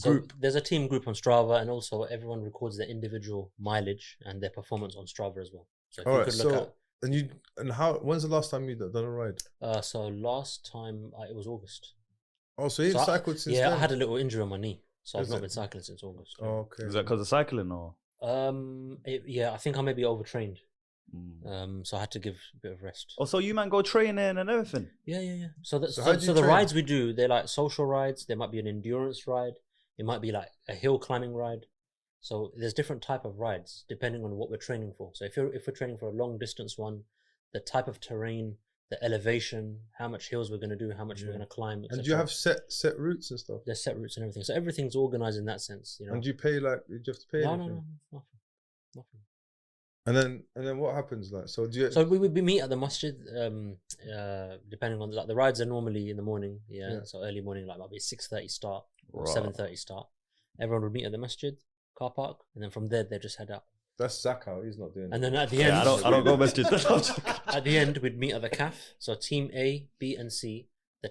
group. there's a team group on Strava, and also everyone records their individual mileage and their performance on Strava as well. So if All you right. could look So when's the last time you done a ride? at, so last time it was August. Oh, so you've So cycled since Yeah, then? I had a little injury on my knee, so I've Is not it? been cycling since August. Oh, okay. Is that because of cycling or? Yeah, I think I may be overtrained. Mm. So I had to give a bit of rest. Oh, so you man go training and everything? Yeah. So So how do you the train? rides we do, they're like social rides. There might be an endurance ride. It might be like a hill climbing ride. So there's different type of rides depending on what we're training for. So if we're training for a long distance one, the type of terrain, the elevation, how much hills we're going to do, how much we're going to climb, etc. And do you have set routes and stuff? There's set routes and everything. So everything's organized in that sense, you know. And do you pay do you have to pay No, anything? nothing. And then what happens like? So do you? So we meet at the masjid, depending on the rides are normally in the morning, so early morning, like might be 6:30 start or 7:30 start. Everyone would meet at the masjid, car park, and then from there they just head out. That's Zaka. He's not doing. And then at the end, I don't go masjid. at the end we'd meet at the caf. So team A, B, and C. The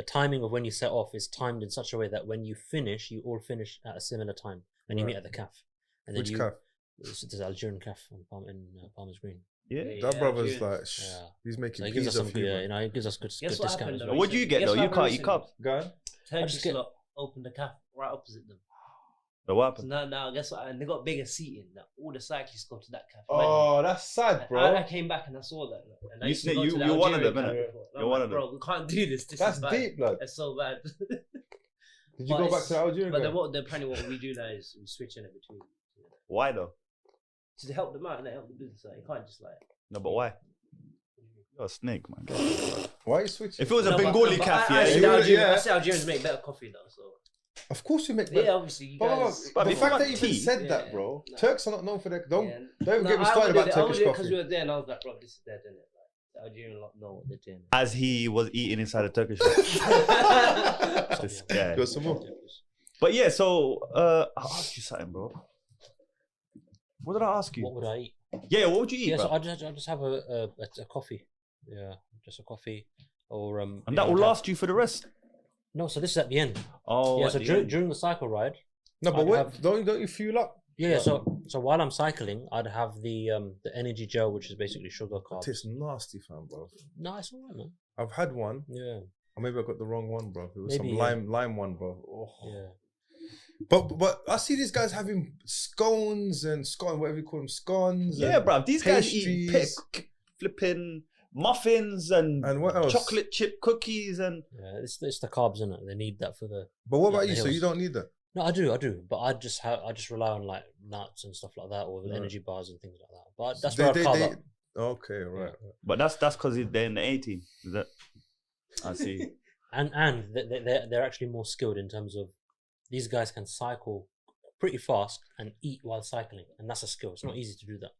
timing of when you set off is timed in such a way that when you finish, you all finish at a similar time, and you meet at the caf. And then Which caf? There's Algerian caf in Palmer's Green. Yeah. That brother's Algerians. like, he's making So he gives us pizza some for you. good, he gives us good Guess what discount. happened, as though? well. What do you get Guess though? what You happened can't. Go on. Turkish just get- lot opened the cafe right opposite them. So what So happened? now guess what? And they got bigger seating. Now all the cyclists go to that cafe. Oh, that's sad, bro. I came back and I saw that. And I You used to go you- to the you're one of Algerian them, cafe innit? before. And I'm You're one like, of them. bro, we can't do this. This That's is bad. deep, blood. It's so bad. Did you But go back it's- to the Algerian? But guy? apparently what we do now is we switch in it between. Why though? To help them out and help the business out. You can't just like. No, but why? You're a snake, man. Why are you switching? If it was a No, but- Bengali but cafe, I yeah, say you would- Algerians- yeah. I say Algerians make better coffee though. So Of course you make yeah, that. obviously you But guys. But the if you fact want that you even tea- said Yeah, that, bro. no. Turks are not known for their. Don't Yeah. even get me started about Turkish because coffee. we were there and I was like, bro, this is dead, isn't it? Like, the Algerian lot know what they're doing. as he was eating inside a Turkish shop. This guy. Got some more? But yeah, so I asked you something, bro. What did I ask you? What would I eat? Yeah, what would you eat, Yeah, bro? so I just have a coffee. Yeah, just a coffee or And yeah, that will I'd have- last you for the rest. No, so this is at the end. Oh, Yeah, at so the during, end. during the cycle ride. No, but I'd wait, have- don't you fuel up? Yeah, so while I'm cycling, I'd have the energy gel, which is basically sugar It carbs. tastes nasty, fam, bro. No, it's alright, man. I've had one, Yeah, or maybe I got the wrong one, bro. It was Maybe, some yeah. lime one, bro. Oh. yeah. But I see these guys having scones and whatever you call them, scones. Yeah, and bro. These guys eat pastries. flipping muffins and And what else? chocolate chip cookies and Yeah, it's the carbs in it. They need that for the. But what Yeah, about you? the So you hills. don't need that. No, I do, but I just rely on like nuts and stuff like that, or the Right. energy bars and things like that. But that's They- where I they- carve they- up. Okay, right. but that's because they're in the 18. Is that? I see. And they're actually more skilled in terms of these guys can cycle pretty fast and eat while cycling, and that's a skill. It's not easy to do that.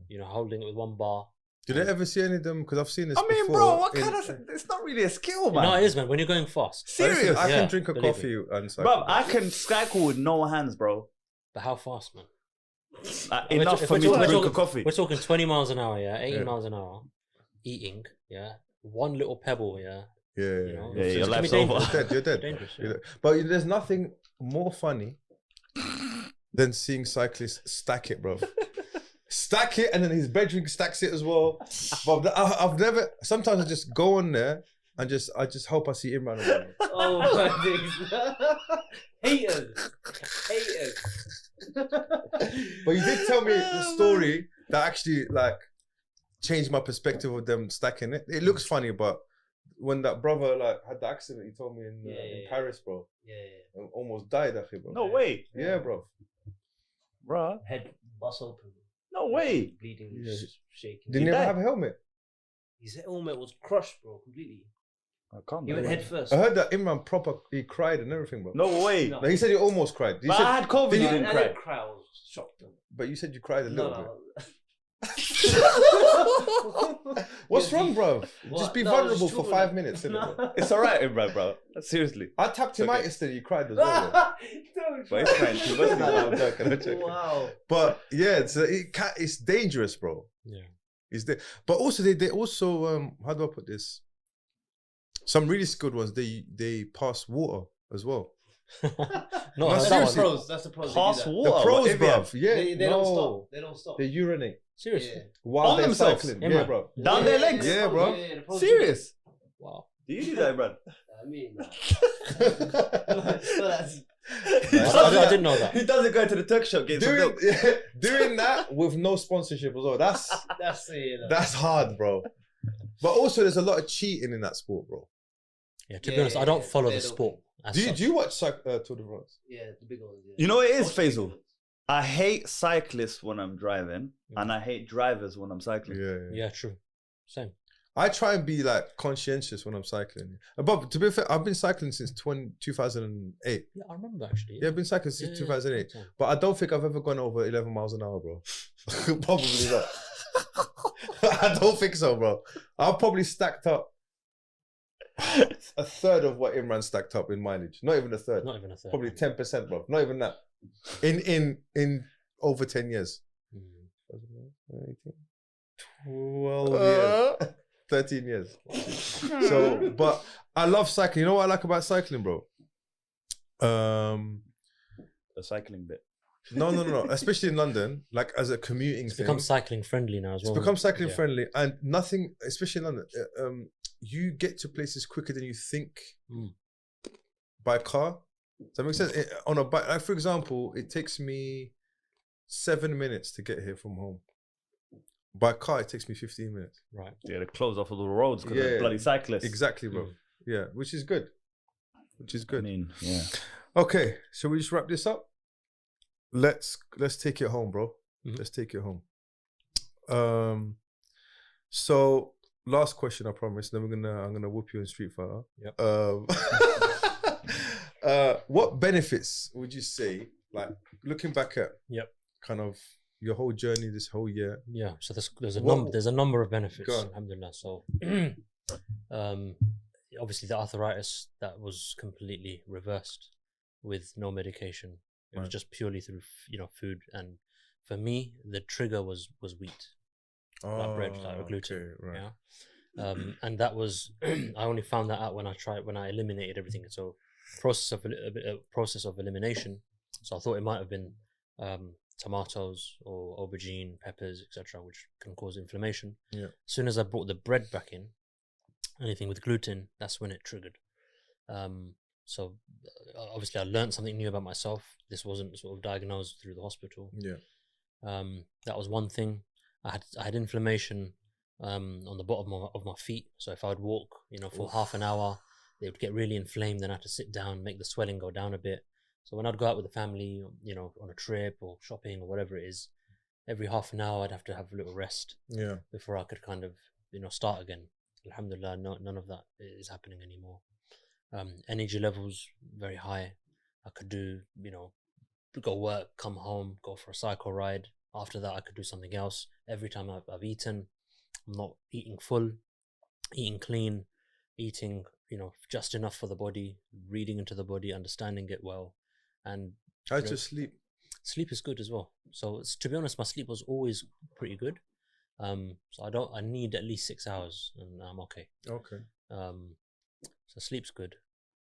You know, holding it with one bar. Did they ever see any of them? Because I've seen this I mean, before. bro, what in- kind of? It's not really a skill, man. No, it is, man. When you're going fast. Serious, I Yeah, can drink a believe coffee and cycle. bro. I can cycle with no hands, bro. But how fast, man? Enough if for we're me to talking- drink a coffee. We're talking 20 miles an hour, yeah, 80 Yeah. miles an hour, eating, yeah, one little pebble, yeah. Yeah, You know, Yeah, it's- your it can life's be dangerous. over. You're dead. You're dead. Dangerous, yeah. You're dead. But there's nothing more funny than seeing cyclists stack it, bro. Stack it, and then his bedroom stacks it as well. But I've never. Sometimes I just go on there and I just hope I see Imran. on there. Oh my days. Haters. But you did tell me the story that actually like changed my perspective of them stacking it. It looks funny, but when that brother like had the accident, he told me in Yeah. Paris, bro, Yeah. and almost died, actually, bro. No way, Yeah, bro. bro. Head bust open. No way. Bleeding, Yeah. shaking. Didn't He he ever died? have a helmet? His helmet was crushed, bro, completely. I can't. He went believe head it. first. I heard that Imran he cried and everything, bro. No way. No. No, he said he almost cried. He But said, I had COVID. Did You you- didn't I cry. didn't cry. I was shocked. but you said you cried a little bit. No. What's Yeah, wrong, bro? What? Just be No, I was vulnerable just for talking 5 about- minutes, innit, bro? It's alright, Imran, bro. Seriously. I tapped him Okay. out yesterday, you cried as well, bro. Don't But it's try. fine. Too much No, I'm joking, I'm joking. Wow. But yeah, it's dangerous, bro. Yeah. But also they also how do I put this? Some really skilled ones they pass water as well. No, No, that seriously. one. Pros. That's the pros. They do Pass that. water. The pros, whatever. bruv. Yeah, They don't stop. They don't stop. They urinate Seriously. Yeah. while On they're themselves? cycling. Yeah, Yeah, man. bro. Down their legs? Yeah, bro. the pros do Serious. Wow. Do you do that, Imran? that. I mean, I didn't know that. He doesn't go to the Turk shop getting some doing milk. doing that with no sponsorship as well. That's that's hard, bro. But also, there's a lot of cheating in that sport, bro. Yeah, to be honest, I don't follow the they don't- sport. as Do such. you watch Tour de France? Yeah, the big ones. Yeah. You know what it is, Most big Faisal? ones. I hate cyclists when I'm driving, and I hate drivers when I'm cycling. Yeah. Yeah, true. Same. I try and be like conscientious when I'm cycling. But to be fair, I've been cycling since 2008. Yeah, I remember actually. Yeah, I've been cycling since Yeah, 2008. long time. But I don't think I've ever gone over 11 miles an hour, bro. Probably not. I don't think so, bro. I've probably stacked up a third of what Imran stacked up in mileage. Not even a third. Not even a third. Probably 10%, bro. Not even that. In over 10 years. Mm. 12 years. 13 years. So, but I love cycling. You know what I like about cycling, bro? The cycling bit. No. Especially in London, like as a commuting It's thing. become cycling friendly now as well. It's become cycling Yeah. friendly, and nothing, especially in London, you get to places quicker than you think Mm. by car. Does that make sense? On a bike, like for example, it takes me 7 minutes to get here from home. By car, it takes me 15 minutes. Right. Yeah, they close off all the roads because Yeah. of bloody cyclists. Exactly, bro. Mm. Yeah, which is good. Which is I good. mean, yeah. Okay, shall we just wrap this up? Let's take it home, bro. Mhm. Let's take it home. So last question, I promise. Then I'm gonna whoop you in Street Fighter. Yep. What benefits would you say, like looking back at, Yep. kind of your whole journey this whole year? Yeah. So there's a What- there's a number of benefits. Go on. Alhamdulillah. So obviously the arthritis that was completely reversed with no medication. It was Right. just purely through food, and for me the trigger was wheat. Like bread, like gluten. okay, right. Yeah. And that was I only found that out when I eliminated everything. So process of elimination. So I thought it might have been tomatoes or aubergine, peppers, etc., which can cause inflammation. Yeah. As soon as I brought the bread back in, anything with gluten, that's when it triggered. So obviously I learned something new about myself. This wasn't sort of diagnosed through the hospital. Yeah. That was one thing. I had inflammation on the bottom of my feet. So if I would walk, for half an hour, they would get really inflamed. Then I had to sit down, make the swelling go down a bit. So when I'd go out with the family, on a trip or shopping or whatever it is, every half an hour I'd have to have a little rest Yeah. before I could kind of start again. Alhamdulillah, none of that is happening anymore. Energy levels very high. I could do go work, come home, go for a cycle ride. After that I could do something else. Every time I've eaten, I'm not eating full, eating clean, eating just enough for the body, reading into the body, understanding it well. And How's your sleep? sleep is good as well. So to be honest, my sleep was always pretty good. So I need at least 6 hours and I'm okay. Okay. So sleep's good.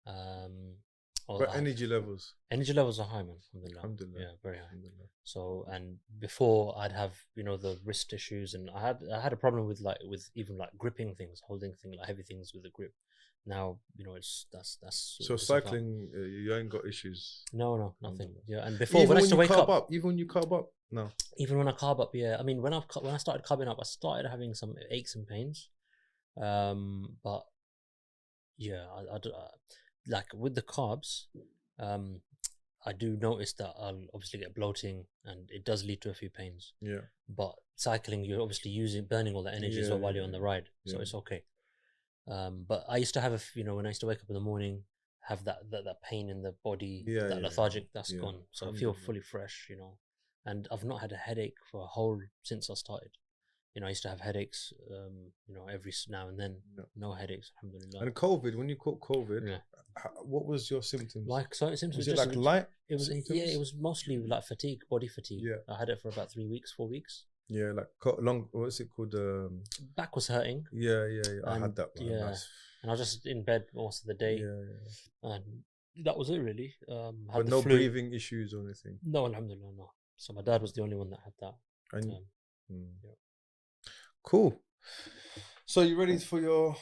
But energy levels. Energy levels are high, man. Alhamdulillah. Alhamdulillah. Yeah, very high. Alhamdulillah. So, and before I'd have the wrist issues, and I had a problem with even gripping things, holding things, like heavy things with a grip. Now that's So cycling, you ain't got issues. No, nothing. Yeah, and before Even when I when used to you wake carb up, even when you carb up, no. even when I carb up, yeah. I mean, when I started carving up, I started having some aches and pains. But yeah, I like with the carbs, I do notice that I'll obviously get bloating, and it does lead to a few pains. Yeah. But cycling, you're obviously burning all that energy as well while you're on the ride, so it's okay. But I used to have when I used to wake up in the morning, have that pain in the body, that lethargic, that's gone. So I feel fully fresh, and I've not had a headache for a whole since I started. I used to have headaches, every now and then. No headaches, alhamdulillah. And COVID, when you caught COVID, Yeah. what was your symptoms? Symptoms was it like light? It was symptoms? it was mostly like fatigue, body fatigue. Yeah. I had it for about 4 weeks. Yeah, like long. What's it called? Back was hurting. Yeah. I had And, that. Man. yeah. That's- And I was just in bed most of the day, yeah. and that was it really. Had But the no flu. breathing issues or anything. No, alhamdulillah, no. So my dad was the only one that had that. And Yeah. Cool. So you ready for your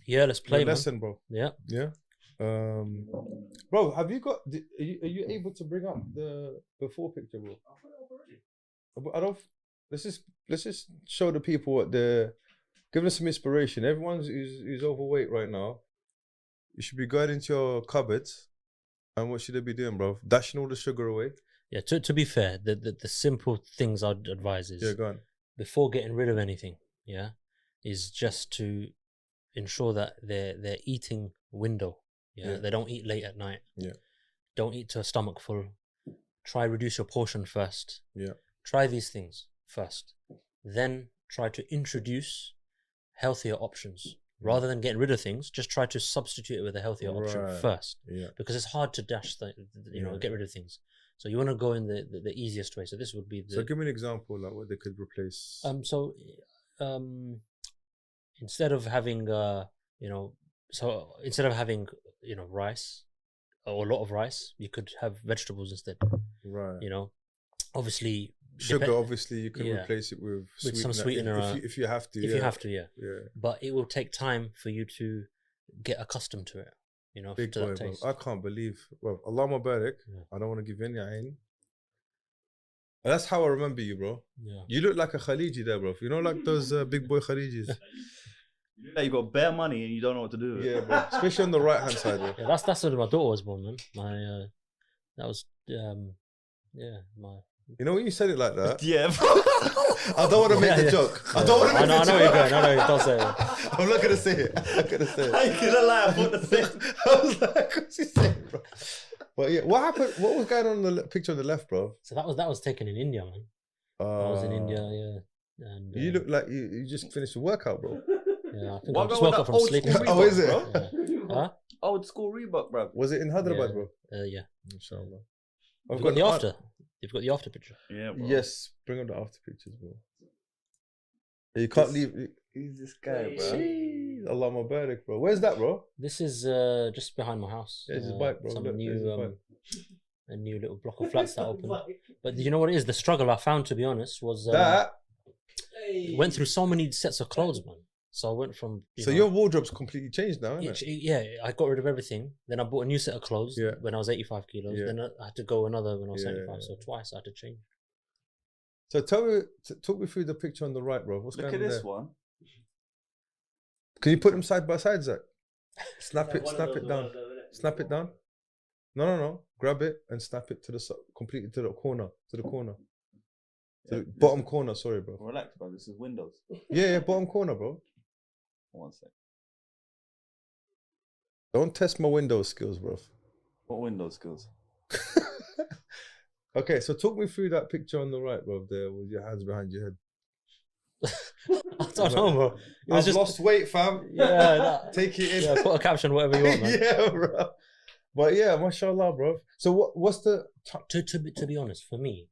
Yeah, let's play, man. lesson, bro? Yeah. Yeah. Bro, have you got? Are you able to bring up the before picture, bro? I don't. Let's just show the people what the. Give us some inspiration. Everyone who's overweight right now, You should be going into your cupboards, and what should they be doing, bro? Dashing all the sugar away. Yeah, to be fair, the simple things I'd advise is Yeah, go on. before getting rid of anything, is just to ensure that their eating window, they don't eat late at night. Yeah. Don't eat to a stomach full. Try reduce your portion first. Yeah. Try these things first. Then try to introduce healthier options. Rather than getting rid of things, just try to substitute it with a healthier option first. Yeah. Because it's hard to dash get rid of things. So you want to go in the easiest way. So this would be the. So give me an example, like what they could replace. Instead of having rice or a lot of rice, you could have vegetables instead. Right. Obviously sugar. Obviously, you can replace it with some sweetener if you have to. If you have to, Yeah. But it will take time for you to get accustomed to it. Big to boy, that taste. bro. I can't believe. Well, Allah Mubarak. Yeah. I don't want to give you any ain. That's how I remember you, bro. Yeah. You look like a Khaliji there, bro. Like those big boy Khalijis. You got bare money and you don't know what to do with it. Yeah, bro. Especially on the right hand side, bro. Yeah, that's when my daughter was born, man. That was my. When you said it like that. Yeah, bro. I don't want to make the joke. I don't want to make the joke. I know you're going. I know. Don't say it. I'm not gonna say it. I'm not gonna say it. How you gonna lie about the thing? I was like, what's he saying, bro? But yeah, what happened? What was going on in the picture on the left, bro? So that was taken in India, man. I was in India, and you look like you just finished a workout, bro. Yeah, I think I just woke up from sleep. Oh, is it? Huh? Old school Reebok, bro. Was it in Hyderabad, bro? Yeah. Inshallah. You've got the after. You've got the after picture. Yeah, bro. Yes, bring on the after pictures, bro. You can't leave. Who's this guy, bro? Jeez, Allah Mubarak, bro. Where's that, bro? This is just behind my house. There's his bike, bro. Some Look, there's his bike. a new little block of flats that opened. But you know what it is? The struggle I found, to be honest, was went through so many sets of clothes, man. So I went from. Your wardrobe's completely changed now, isn't it? Yeah, I got rid of everything. Then I bought a new set of clothes when I was 85 kilos. Yeah. Then I had to go another when I was 75. So twice I had to change. So talk me through the picture on the right, bro. What's going on there? Look at this one. Can you put them side by side, Zach? Snap it down. Snap it down. No. Grab it and snap it to the completely to the corner. To the bottom corner. Sorry, bro. Relax, bro. This is Windows. Yeah, bottom corner, bro. 1 sec. Don't test my Windows skills, bro. What Windows skills? Okay, so talk me through that picture on the right, bro, there with your hands behind your head. I don't know, bro. I've lost weight, fam. Yeah, take it in. Yeah, put a caption, whatever you want, man. Yeah, bro. But yeah, mashallah, bro. So what's the... To be honest, for me,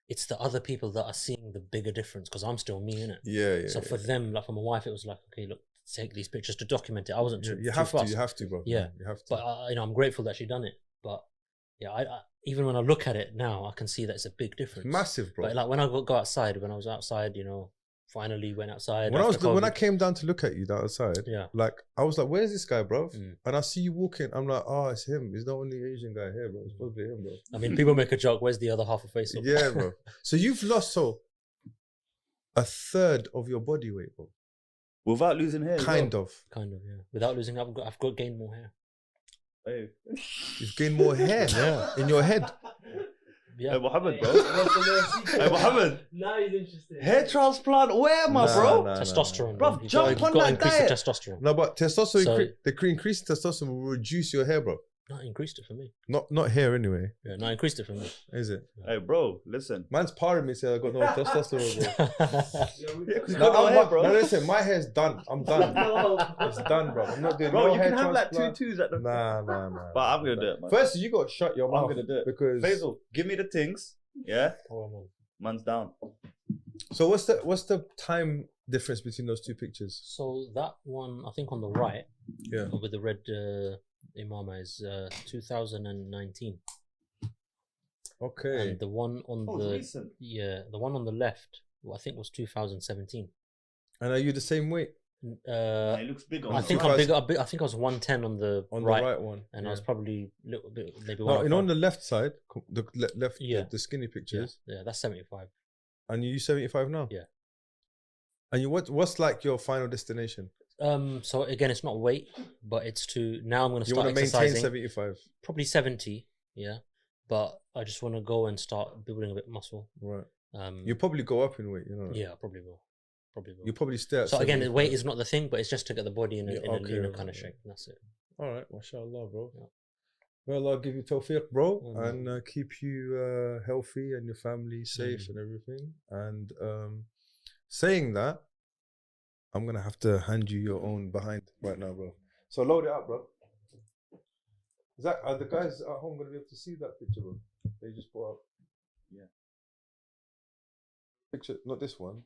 it's the other people that are seeing the bigger difference because I'm still me, innit? Yeah. So for them, like for my wife, it was like, okay, look, take these pictures to document it. I wasn't too You have fast. to, bro. Yeah. You have to. But I'm grateful that she done it. But yeah, I even when I look at it now, I can see that it's a big difference. Massive, bro. But like when I go outside, when I was outside, finally went outside. When I came down to look at you down outside, like I was like, "Where's this guy, bro?" And I see you walking. I'm like, "Oh, it's him. He's the only Asian guy here, bro. It's probably him, bro." I mean, people make a joke. Where's the other half of Faisal? Yeah, bro. So you've lost a third of your body weight, bro. Without losing hair. Kind of, yeah. Without losing, I've got gained more hair. Hey. You've gained more hair, in your head. Yeah. Hey, Mohammed, bro. Hey, Mohammed. Now he's interested. Hair transplant? Where, my bro? Testosterone, bro. Jump on that increase diet. the testosterone. No, but testosterone, the increased testosterone will reduce your hair, bro. Not increased it for me. Not hair anyway. Yeah, not increased it for me. Is it? Hey, bro, listen. Man's powering me saying I got no testosterone, bro. No, no, listen, my hair's done. I'm done. It's done, bro. I'm not doing bro, no you hair can have like transplant. 2 twos at the... Nah. But I'm going to do it, man. First, you got to shut your mouth. I'm going to do it. Because... Faisal, give me the things. Yeah? Oh, man. Man's down. So what's the time difference between those two pictures? So that one, I think on the right, with the red imama is 2019. Okay. And the one on recent. the one on the left, I think was 2017. And are you the same weight? He looks big on I think I'm bigger. I think I was 110 on the right one, and I was probably a little bit maybe. No, on the left side, the left, the skinny pictures. Yeah, that's 75. And you 75 now? Yeah. And what's like your final destination? So again, it's not weight, but it's to now I'm going to You start want to maintain exercising. 75. Probably 70, yeah. But I just want to go and start building a bit of muscle. Right. Um, You probably go up in weight, you know. yeah, probably will. Probably will. You probably stay at So again, the 75. weight is not the thing, but it's just to get the body in a, Yeah, in a okay, leaner right, kind of right. shape. And that's it. All right, mashallah, bro. Yeah. Well, I'll give you tawfiq, bro, Mm. and keep you healthy and your family safe and everything. And saying that, I'm gonna have to hand you your own behind right now, bro. So load it up, bro. Zach, are the guys at home gonna be able to see that picture, bro? They just put up. Yeah. Picture, not this one.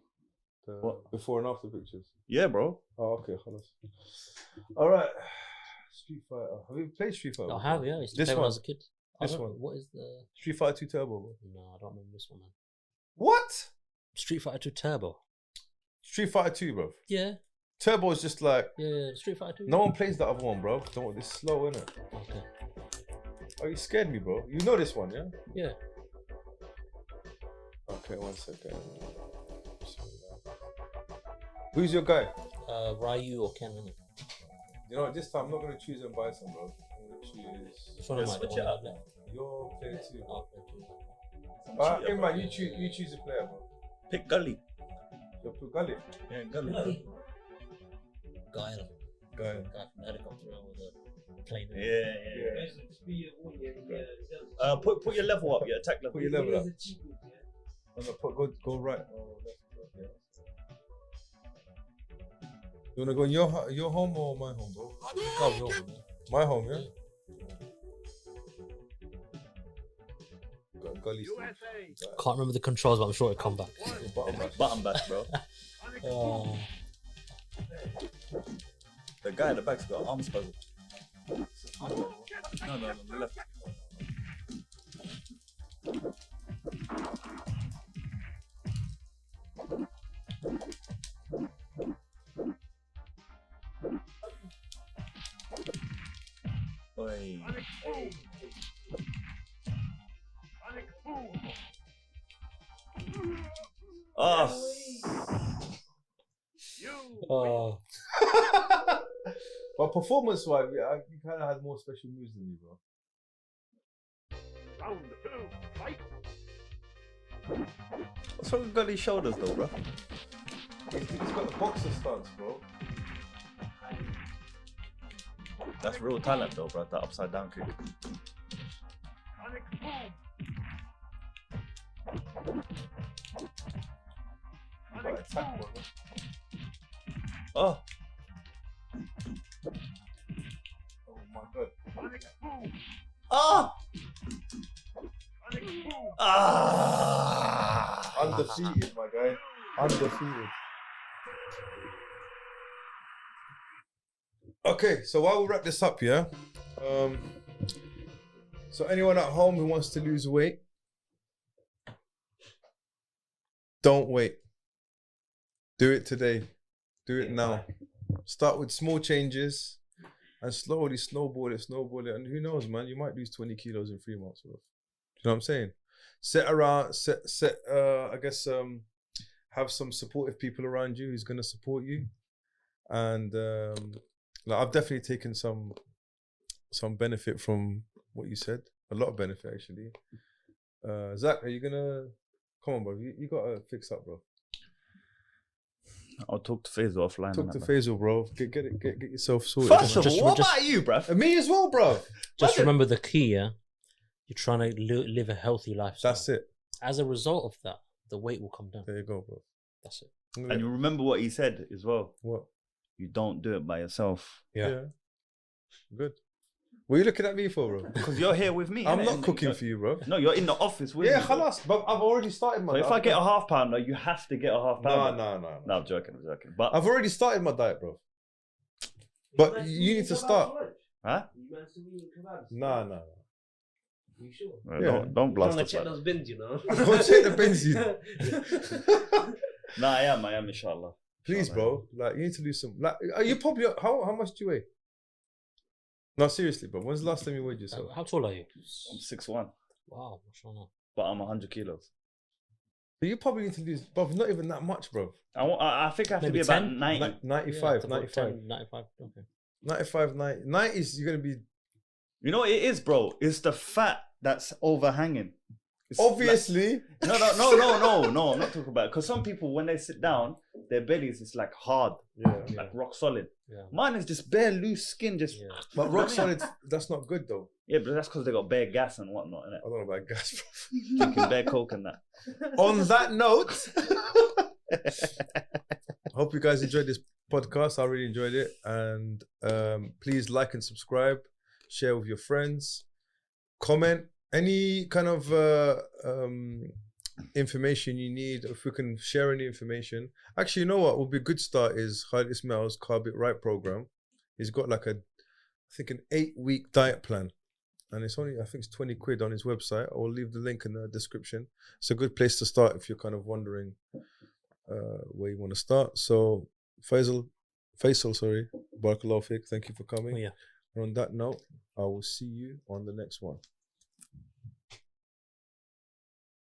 The What? before and after pictures. Yeah, bro. Oh, okay, khalas. All right. Street Fighter. Have you played Street Fighter? I before? have, yeah. I used to This play when I one? was a kid. I This don't- one? What is the? Street Fighter 2 Turbo, bro. No, I don't remember this one, man. What? Street Fighter 2 Turbo. Street Fighter 2, bro. Yeah, Turbo is just like yeah. Street Fighter 2. no one plays the other one, bro. Don't this slow, innit? Okay. Oh, you scared me, bro. You know this one, yeah? Yeah. Okay, 1 second. Who's your guy? Ryu or Ken. Innit? You know, this time I'm not gonna choose and buy some, bro. I'm gonna choose. Which one am I? switch The it one up. that- Your player 2. Oh, okay. Alright, Imran, you choose a player, bro. Pick Gully. Your Pugali. Yeah, Gully. Guy Guy. from the helicopter with the plane. Yeah. Just be a warrior, Put your level up. Yeah, attack level. Put your level up. It's a cheat code, yeah. No, go right or left. Okay. You wanna go in your home or my home, bro? Oh, yo, man. My home, yeah. Gully. Can't remember the controls, but I'm sure it'll come back. Button bash, bro. Oh, The guy at the back's got arms puzzle. No, the left. Oi. Oh. oh. But performance-wise, you kind of had more special moves than me, bro. What's wrong with Gully's shoulders, though, bro? He's got the boxer stance, bro. That's real talent, though, bro. That upside down kick. Got attack, bro. Oh. Oh my god. Ah! Ah! Undefeated, my guy. Undefeated. Okay, so while we wrap this up, yeah. So anyone at home who wants to lose weight, don't wait. Do it today. Do it now. Start with small changes and slowly snowball it. And who knows, man, you might lose 20 kilos in 3 months. Bro. You know what I'm saying? Have some supportive people around you who's gonna support you. And like I've definitely taken some benefit from what you said. A lot of benefit actually. Zach, are you gonna come on, bro? You gotta fix up, bro. I'll talk to Faisal offline. Talk on to that, bro. Faisal, bro. Get yourself sorted. First of Just- all, what just- about you, bruv? And me as well, bro. Just remember the key, yeah? You're trying to live a healthy lifestyle. That's it. As a result of that, the weight will come down. There you go, bro. That's it. And you remember what he said as well. What? You don't do it by yourself. Yeah. Good. What are you looking at me for, bro? Because you're here with me. I'm innit? not cooking for you, bro. No, you're in the office with Yeah, me. bro. khalas. But I've already started my So if diet. I get a half pounder, you have to get a half pounder. No. No, I'm joking. But I've already started my diet, bro. But you need to start. huh? You man still eating kebabs? No. You sure? Yeah. Don't blast Trying to us. check like those bins, you know. Go check the benzene. that. No, I am, inshallah. Please, bro. Like, you need to lose some. Like, are you probably how much do you weigh? No, seriously, bro. When's the last time you weighed yourself? How tall are you? I'm 6'1", Wow, mashallah. but I'm 100 kilos. But you probably need to lose, bro. Not even that much, bro. I think I have Maybe to be about 10? 90. 95, Yeah, 95. 95. Okay. 95, 90. 90s, you're going to be... You know what it is, bro? It's the fat that's overhanging. It's Obviously. No, I'm not talking about it. Because some people, when they sit down, their bellies is like hard, like rock solid. Yeah. Mine is just bare loose skin, just. Yeah. But rock solid, that's not good, though. Yeah, but that's because they got bare gas and whatnot, innit? I don't know about gas, bro. Drinking bare coke and that. On that note, hope you guys enjoyed this podcast. I really enjoyed it. And please like and subscribe, share with your friends, comment any kind of information you need. If we can share any information. Actually, you know what would be a good start is Khalid Ismail's Carb It Right program. He's got like an 8-week diet plan. And it's only, I think it's 20 quid on his website. I will leave the link in the description. It's a good place to start if you're kind of wondering where you want to start. So Faisal, Barakallahu Fik, thank you for coming. Oh, yeah. And on that note, I will see you on the next one.